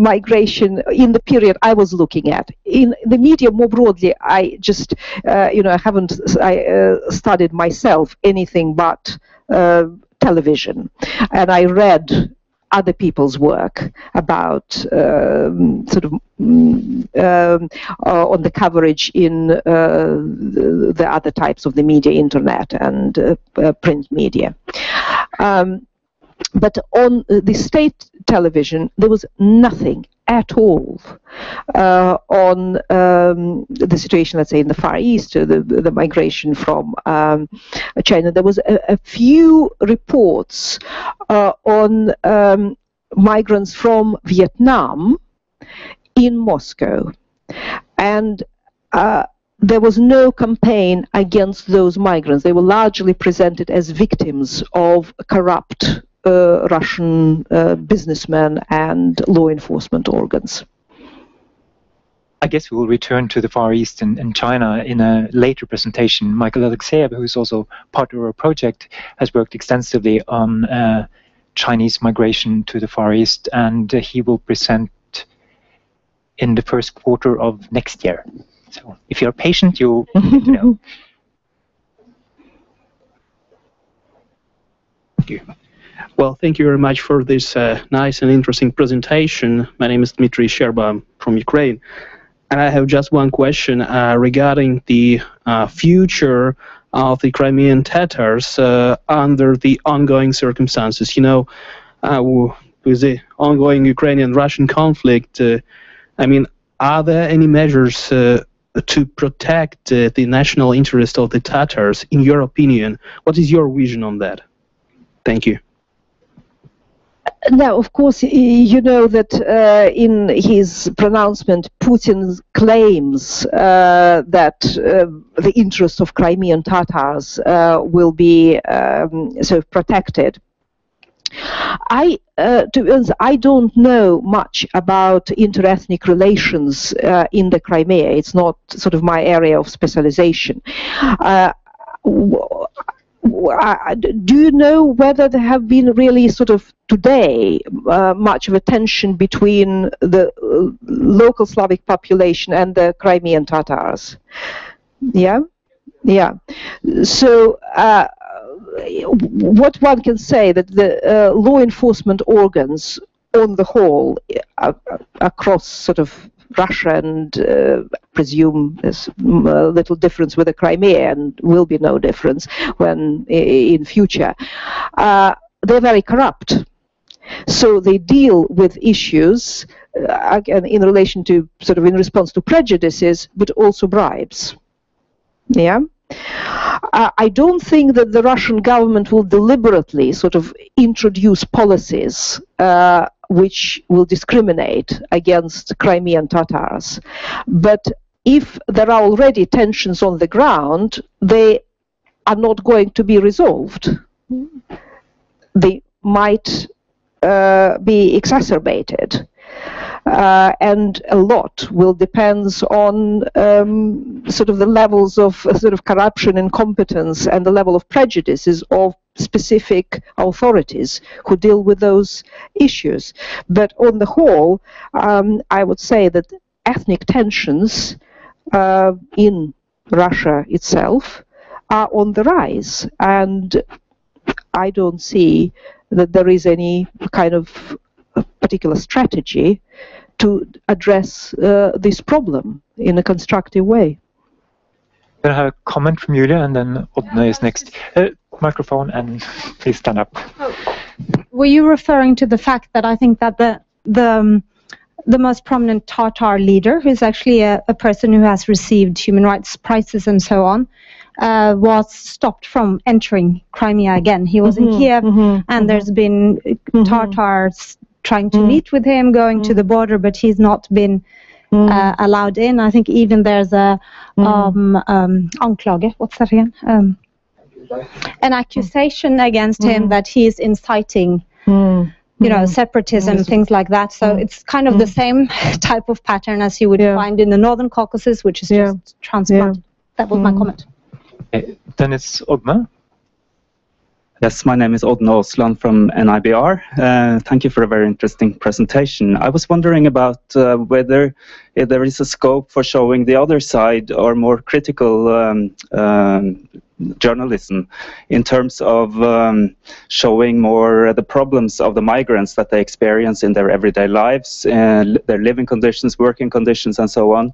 migration in the period I was looking at. In the media more broadly, I just, I haven't studied myself anything but television, and I read other people's work about sort of on the coverage in the other types of the media, internet and print media. But on the state television, there was nothing at all on the situation, let's say, in the Far East, the migration from China. There was a few reports on migrants from Vietnam in Moscow, and there was no campaign against those migrants. They were largely presented as victims of corrupt Russian businessmen and law enforcement organs. I guess we will return to the Far East and China in a later presentation. Michael Alexeyev, who is also part of our project, has worked extensively on Chinese migration to the Far East, and he will present in the first quarter of next year. So if you're patient, you'll get to know. Thank you. Well, thank you very much for this nice and interesting presentation. My name is Dmitry Sherba. I'm from Ukraine. And I have just one question regarding the future of the Crimean Tatars under the ongoing circumstances. You know, with the ongoing Ukrainian-Russian conflict, I mean, are there any measures to protect the national interest of the Tatars, in your opinion? What is your vision on that? Thank you. Now, of course, you know that in his pronouncement, Putin claims that the interests of Crimean Tatars will be sort of protected. To be honest, I don't know much about interethnic relations in the Crimea. It's not sort of my area of specialization. do you know whether there have been really sort of today much of a tension between the local Slavic population and the Crimean Tatars? Yeah, yeah. So what one can say that the law enforcement organs on the whole across sort of Russia, and presume there's a little difference with the Crimea, and will be no difference when in future. They're very corrupt, so they deal with issues again in relation to sort of in response to prejudices, but also bribes. Yeah. I don't think that the Russian government will deliberately sort of introduce policies which will discriminate against Crimean Tatars. But if there are already tensions on the ground, they are not going to be resolved. They might be exacerbated. And a lot will depend on sort of the levels of sort of corruption, incompetence, and the level of prejudices of specific authorities who deal with those issues. But on the whole, I would say that ethnic tensions in Russia itself are on the rise, and I don't see that there is any kind of particular strategy to address this problem in a constructive way. I have a comment from Julia, and then Odne is next. Microphone, and please stand up. Were you referring to the fact that I think that the most prominent Tatar leader, who is actually a person who has received human rights prizes and so on, was stopped from entering Crimea again? He was in Kiev, and there's been Tatars trying to meet with him, going to the border, but he's not been allowed in. I think even there's a anklage, what's that again? An accusation against him that he's inciting, you know, separatism, things like that. So it's kind of the same type of pattern as you would find in the Northern Caucasus, which is just transplanted. That was my comment. Then it's Odne. Yes, my name is Odne Osland from NIBR. Thank you for a very interesting presentation. I was wondering about whether there is a scope for showing the other side or more critical journalism in terms of showing more the problems of the migrants that they experience in their everyday lives, their living conditions, working conditions, and so on.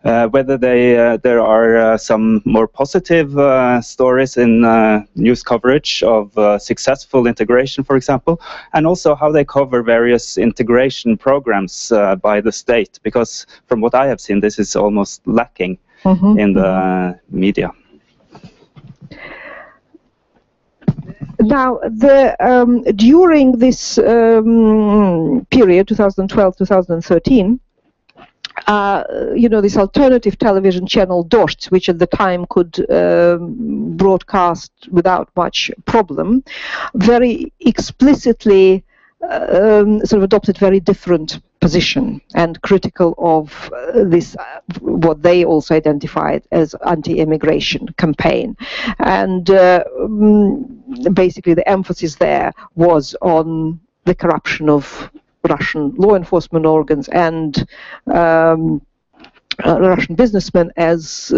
Whether there are some more positive stories in news coverage of successful integration, for example, and also how they cover various integration programs by the state, because from what I have seen, this is almost lacking in the media. Now, during this period, 2012-2013, you know, this alternative television channel Dozhd, which at the time could broadcast without much problem, very explicitly sort of adopted very different position and critical of this, what they also identified as anti-immigration campaign. And basically the emphasis there was on the corruption of Russian law enforcement organs and Russian businessmen as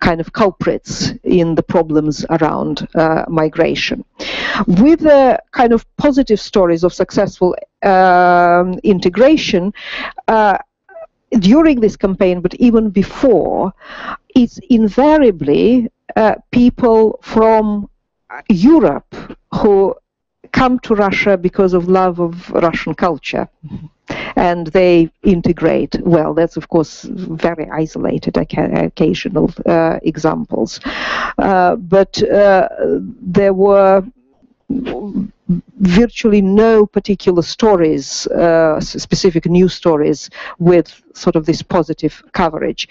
kind of culprits in the problems around migration. With the kind of positive stories of successful integration, during this campaign, but even before, it's invariably people from Europe who come to Russia because of love of Russian culture, and they integrate well. That's of course very isolated, occasional examples, but there were virtually no particular stories, specific news stories with sort of this positive coverage.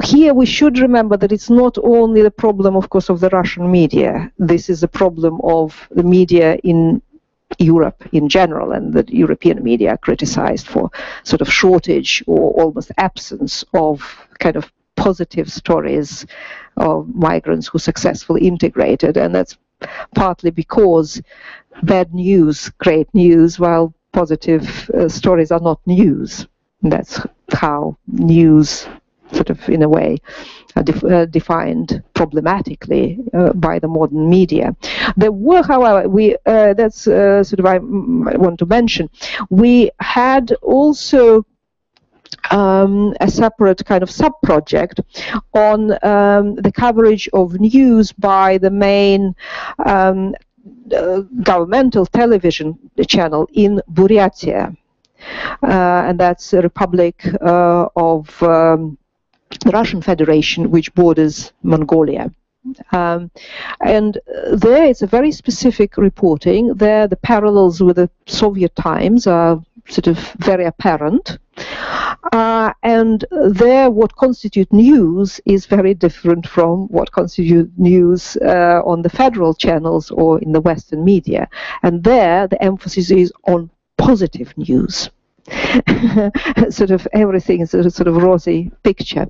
Here we should remember that it's not only the problem, of course, of the Russian media. This is a problem of the media in Europe in general, and the European media are criticized for sort of shortage or almost absence of kind of positive stories of migrants who successfully integrated, and that's partly because bad news create news, while positive stories are not news. And that's how news, sort of in a way, are defined problematically by the modern media. There were, however, that's sort of I want to mention, we had also a separate kind of sub-project on the coverage of news by the main governmental television channel in Buryatia, and that's a republic of the Russian Federation, which borders Mongolia. And there it's a very specific reporting. There the parallels with the Soviet times are sort of very apparent. And there what constitutes news is very different from what constitutes news on the federal channels or in the Western media. And there the emphasis is on positive news. Sort of everything is a sort of rosy picture,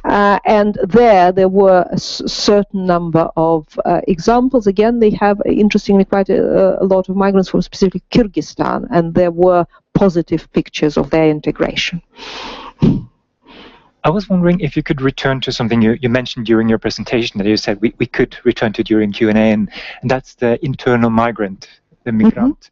and there were a certain number of examples. Again, they have interestingly quite a lot of migrants from specifically Kyrgyzstan, and there were positive pictures of their integration. I was wondering if you could return to something you mentioned during your presentation that you said we could return to during Q&A, and that's the internal migrant, the migrant.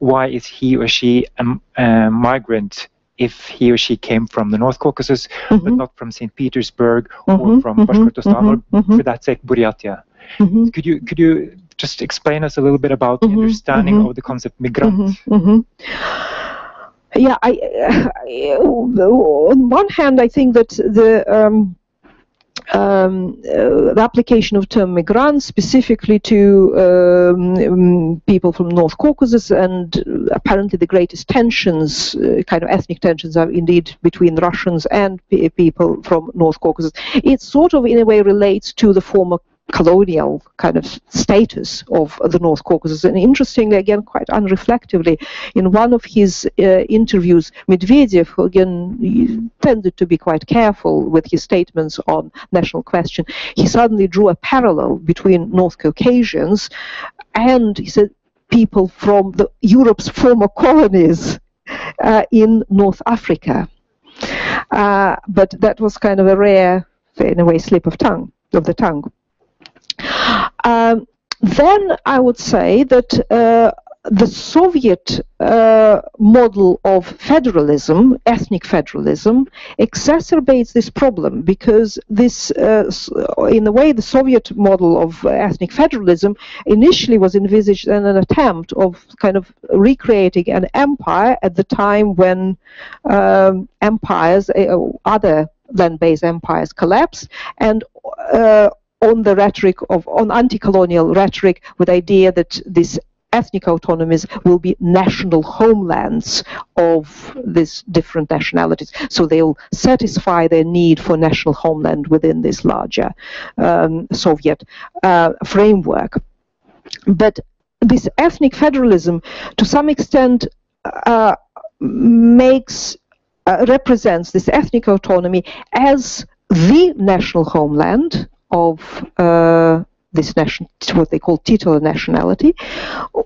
Why is he or she a migrant if he or she came from the North Caucasus, but not from St. Petersburg or from Bashkortostan, or for that sake, Buryatia? Could you just explain us a little bit about the understanding of the concept migrant? Yeah, on one hand, I think that the application of term migrants specifically to people from North Caucasus, and apparently the greatest tensions, kind of ethnic tensions, are indeed between Russians and people from North Caucasus. It sort of in a way relates to the former colonial kind of status of the North Caucasus. And interestingly, again, quite unreflectively, in one of his interviews, Medvedev, who again tended to be quite careful with his statements on national question, he suddenly drew a parallel between North Caucasians and, he said, people from Europe's former colonies in North Africa. But that was kind of a rare, in a way, slip of the tongue. Then I would say that the Soviet model of federalism, ethnic federalism, exacerbates this problem, because this, in a way, the Soviet model of ethnic federalism initially was envisaged in an attempt of kind of recreating an empire at the time when empires, other land-based empires, collapsed, and on the rhetoric on anti-colonial rhetoric, with the idea that these ethnic autonomies will be national homelands of these different nationalities. So they'll satisfy their need for national homeland within this larger Soviet framework. But this ethnic federalism, to some extent, represents this ethnic autonomy as the national homeland of this what they call titular nationality,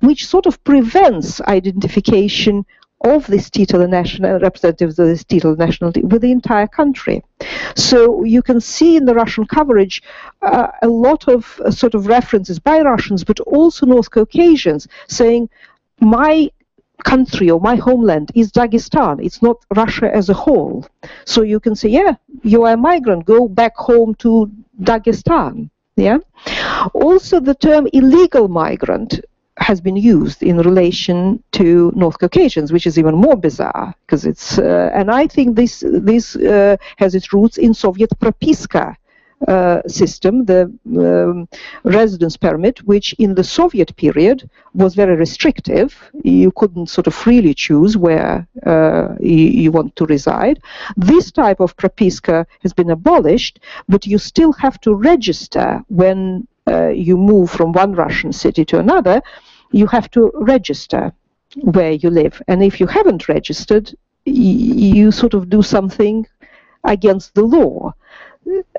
which sort of prevents identification of this titular representatives of this titular nationality with the entire country. So you can see in the Russian coverage a lot of sort of references by Russians, but also North Caucasians, saying, my country or my homeland is Dagestan, it's not Russia as a whole. So you can say, yeah, you are a migrant, go back home to Dagestan. Yeah. Also, the term illegal migrant has been used in relation to North Caucasians, which is even more bizarre, because it's and I think this has its roots in Soviet propiska system, the residence permit, which in the Soviet period was very restrictive. You couldn't sort of freely choose where you want to reside. This type of propiska has been abolished, but you still have to register when you move from one Russian city to another. You have to register where you live, and if you haven't registered, you sort of do something against the law.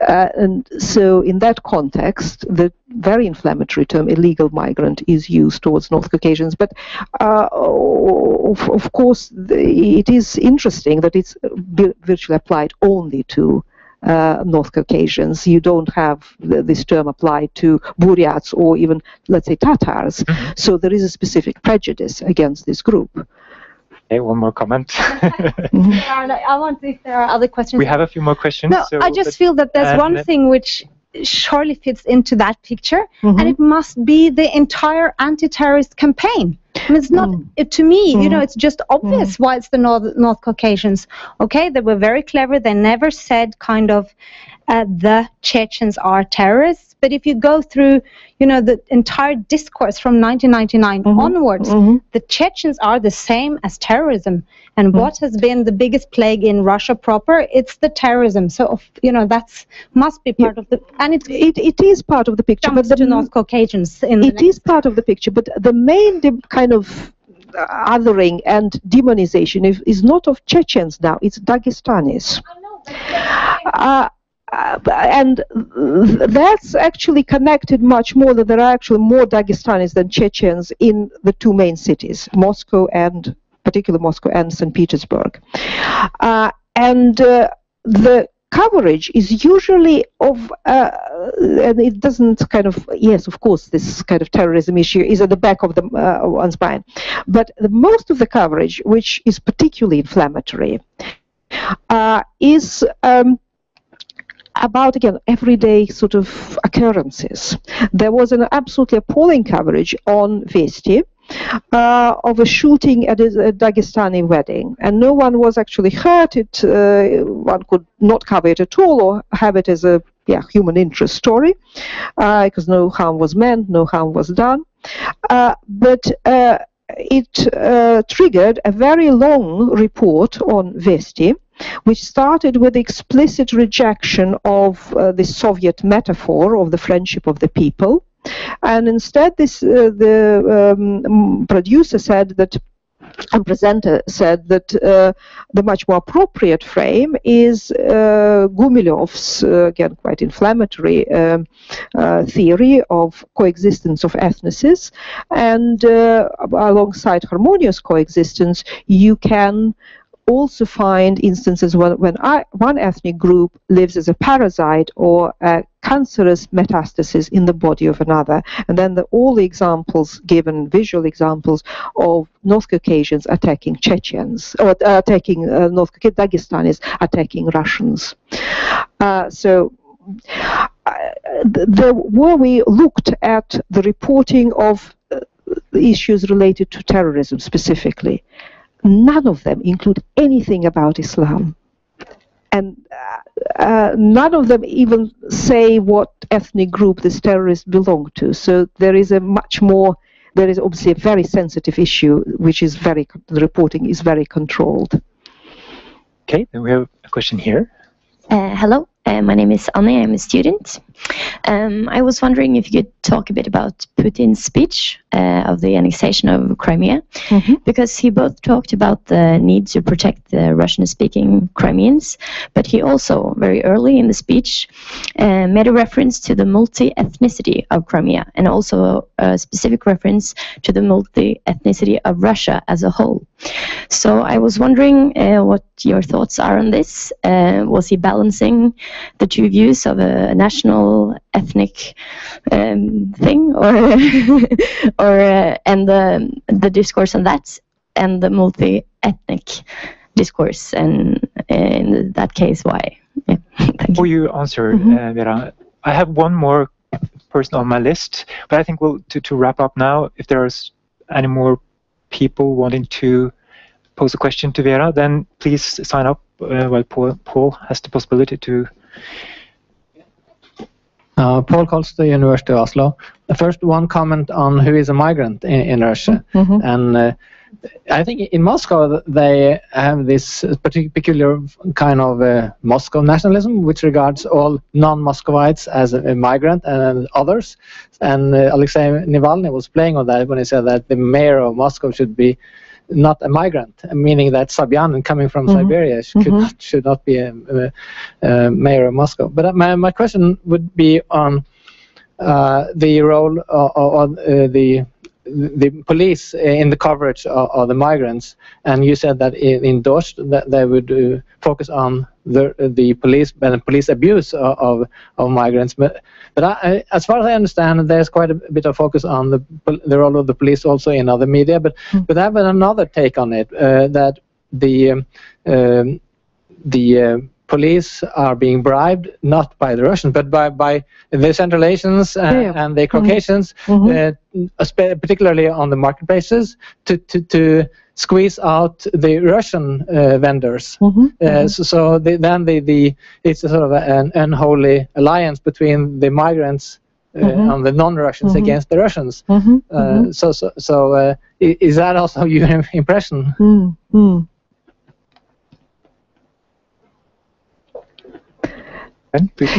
And so in that context, the very inflammatory term illegal migrant is used towards North Caucasians. But of course, it is interesting that it's virtually applied only to North Caucasians. You don't have this term applied to Buryats or even, let's say, Tatars. Mm-hmm. So there is a specific prejudice against this group. Okay, one more comment. I want if there are other questions. We have a few more questions. No, I just feel that there's one thing which surely fits into that picture, and it must be the entire anti-terrorist campaign. I mean, it's not, to me, you know, it's just obvious why it's the North Caucasians. Okay, they were very clever. They never said kind of the Chechens are terrorists. But if you go through, you know, the entire discourse from 1999 onwards, the Chechens are the same as terrorism. And what has been the biggest plague in Russia proper? It's the terrorism. So, you know, that must be part of the... And it is part of the picture. But the North Caucasians... It is part of the picture. But the main kind of othering and demonization is not of Chechens now. It's Dagestanis. I know. And that's actually connected much more, that there are actually more Dagestanis than Chechens in the two main cities, particularly Moscow and St. Petersburg. And the coverage is usually of, and it doesn't kind of, yes, of course, this kind of terrorism issue is at the back of one's mind. But most of the coverage, which is particularly inflammatory, is about, again, everyday sort of occurrences. There was an absolutely appalling coverage on Vesti of a shooting at a Dagestani wedding, and no one was actually hurt. One could not cover it at all or have it as a human interest story, because no harm was meant, no harm was done. But it triggered a very long report on Vesti, which started with explicit rejection of the Soviet metaphor of the friendship of the people. And instead, the producer said that, and presenter said that the much more appropriate frame is Gumilyov's, again, quite inflammatory theory of coexistence of ethnicies. And alongside harmonious coexistence, you can also find instances when one ethnic group lives as a parasite or a cancerous metastasis in the body of another. And then all the examples given, visual examples of North Caucasians attacking Chechens, or attacking Dagestanis attacking Russians. Where we looked at the reporting of issues related to terrorism specifically, none of them include anything about Islam. And none of them even say what ethnic group this terrorist belonged to. So there is obviously a very sensitive issue, which is the reporting is very controlled. Okay, then we have a question here. Hello, my name is Annie, I'm a student. I was wondering if you could talk a bit about Putin's speech of the annexation of Crimea, because he both talked about the need to protect the Russian-speaking Crimeans, but he also, very early in the speech, made a reference to the multi-ethnicity of Crimea, and also a specific reference to the multi-ethnicity of Russia as a whole. So I was wondering what your thoughts are on this. Was he balancing the two views of a national ethnic thing, and the discourse on that, and the multi-ethnic discourse, and in that case, why? Yeah. Before you answer, Vera, I have one more person on my list, but I think to wrap up now, if there's any more people wanting to pose a question to Vera, then please sign up while Paul has the possibility to. Paul Kolstad, the University of Oslo. First, one comment on who is a migrant in Russia. And I think in Moscow they have this peculiar kind of Moscow nationalism, which regards all non-Muscovites as a migrant and others. And Alexei Navalny was playing on that when he said that the mayor of Moscow should be not a migrant, meaning that Sobyanin coming from Siberia should not be a mayor of Moscow. But my question would be on the role of the police in the coverage of the migrants, and you said that in Dost that they would focus on the police and police abuse of migrants. But as far as I understand, there's quite a bit of focus on the role of the police also in other media. But I have another take on it, that the police are being bribed not by the Russians but by the Central Asians and the Caucasians, particularly on the marketplaces, to squeeze out the Russian vendors. So then it's a sort of an unholy alliance between the migrants and the non-Russians against the Russians. So is that also your impression?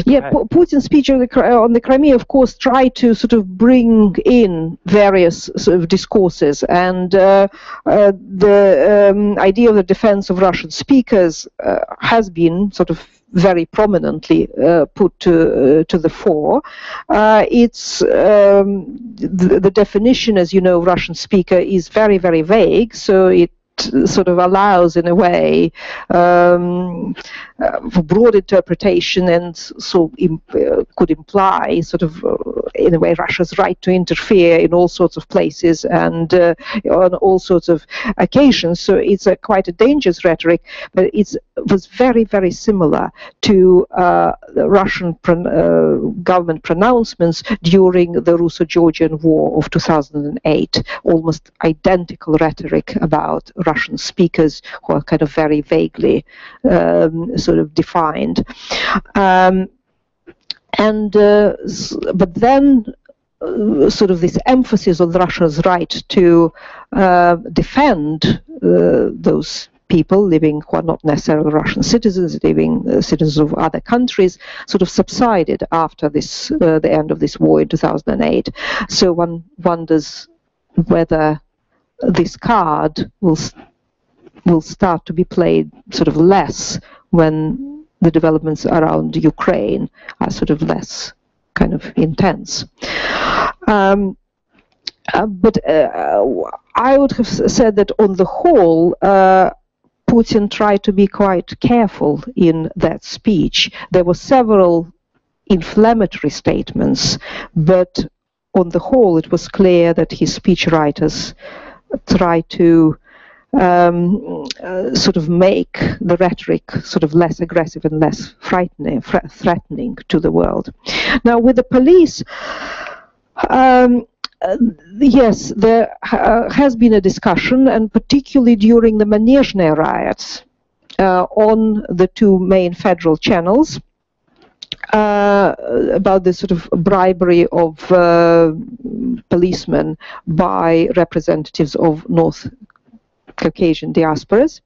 Yeah, Putin's speech on the Crimea, of course, tried to sort of bring in various sort of discourses, and the idea of the defense of Russian speakers has been sort of very prominently put to the fore. It's the definition, as you know, Russian speaker is very, very vague, so it sort of allows, in a way, for broad interpretation, and so could imply sort of, in a way, Russia's right to interfere in all sorts of places and on all sorts of occasions. So it's quite a dangerous rhetoric, but it was very, very similar to the Russian government pronouncements during the Russo-Georgian War of 2008, almost identical rhetoric about Russian speakers who are kind of very vaguely sort of defined. But then sort of this emphasis on Russia's right to defend those people living who are not necessarily Russian citizens, living citizens of other countries, sort of subsided after this the end of this war in 2008. So one wonders whether this card will start to be played sort of less when the developments around Ukraine are sort of less kind of intense. But I would have said that on the whole, Putin tried to be quite careful in that speech. There were several inflammatory statements, but on the whole it was clear that his speechwriters tried to sort of make the rhetoric sort of less aggressive and less threatening to the world. Now, with the police, yes, there has been a discussion, and particularly during the Manezhne riots on the two main federal channels, about the sort of bribery of policemen by representatives of North Caucasian diasporas,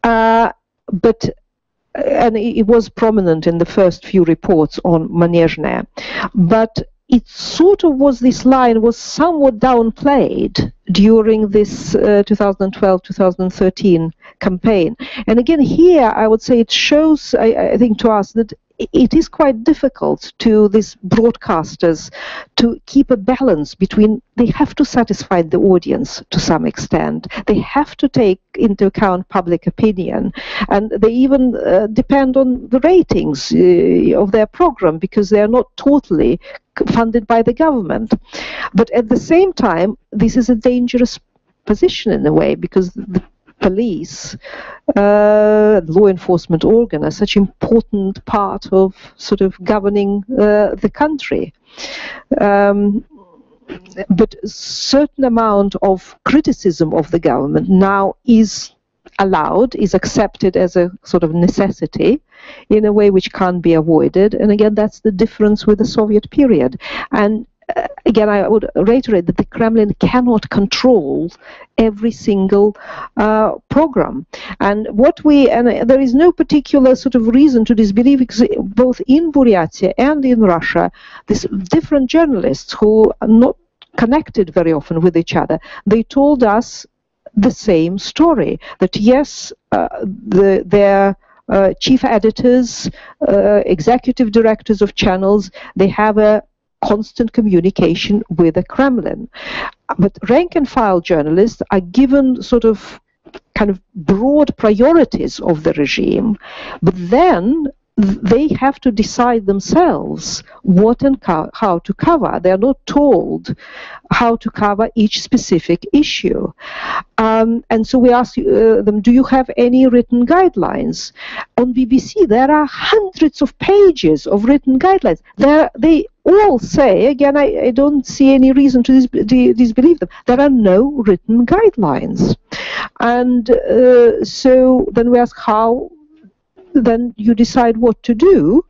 and it was prominent in the first few reports on Manezhne, but it sort of was, this line was somewhat downplayed during this 2012-2013 campaign. And again, here I would say it shows, I think, to us that it is quite difficult to these broadcasters to keep a balance between, they have to satisfy the audience to some extent, they have to take into account public opinion, and they even depend on the ratings of their program, because they are not totally funded by the government. But at the same time, this is a dangerous position in a way, because the police, law enforcement organ, are such an important part of sort of governing the country. But a certain amount of criticism of the government now is allowed, is accepted as a sort of necessity in a way which can't be avoided. And again, that's the difference with the Soviet period. And again, I would reiterate that the Kremlin cannot control every single program. And there is no particular sort of reason to disbelieve, because both in Buryatia and in Russia, these different journalists who are not connected very often with each other, they told us the same story, that yes, their chief editors, executive directors of channels, they have a constant communication with the Kremlin. But rank and file journalists are given sort of kind of broad priorities of the regime, but then they have to decide themselves what and how to cover. They are not told how to cover each specific issue. And so we ask them, do you have any written guidelines? On BBC, there are hundreds of pages of written guidelines. They all say, again, I don't see any reason to disbelieve them, there are no written guidelines. And so then we ask how then you decide what to do,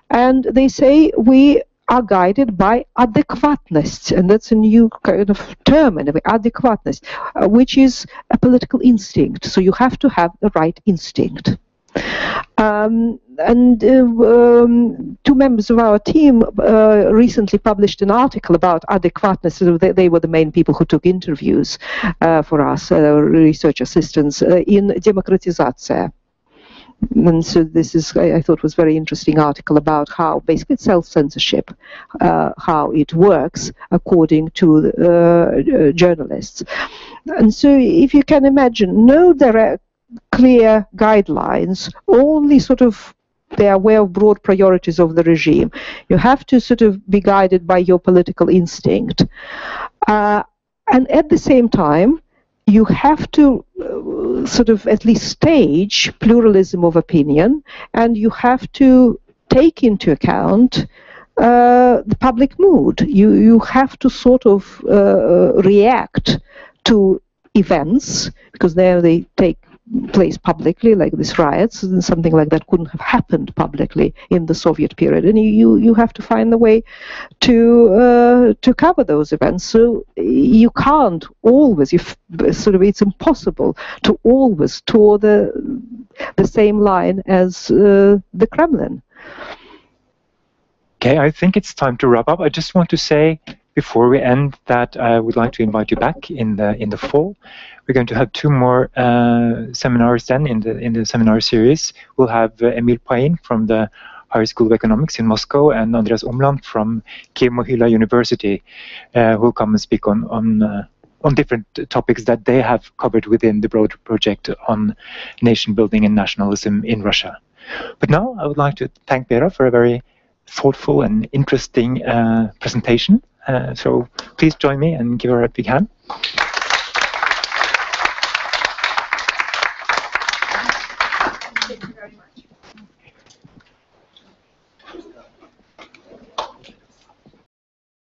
and they say we are guided by adekvatnost, and that's a new kind of term anyway, adekvatnost, which is a political instinct. So you have to have the right instinct. Two members of our team recently published an article about adekvatnost. They were the main people who took interviews for us, research assistants, in Demokratizatsiya. And so this is, I thought, was a very interesting article about how basically self-censorship, how it works according to journalists. And so if you can imagine, no direct, clear guidelines, only sort of they are aware of broad priorities of the regime. You have to sort of be guided by your political instinct. And at the same time, you have to sort of at least stage pluralism of opinion, and you have to take into account the public mood. You have to sort of react to events, because there they take place publicly, like these riots, and something like that couldn't have happened publicly in the Soviet period. And you have to find a way to cover those events. So you can't always, it's impossible to always toe the same line as the Kremlin. Okay, I think it's time to wrap up. I just want to say before we end that I would like to invite you back in the fall. We're going to have two more seminars then in the seminar series. We'll have Emil Pain from the Higher School of Economics in Moscow and Andreas Omland from Kiev Mohyla University, who will come and speak on different topics that they have covered within the broad project on nation building and nationalism in Russia. But now I would like to thank Vera for a very thoughtful and interesting presentation. So please join me and give her a big hand.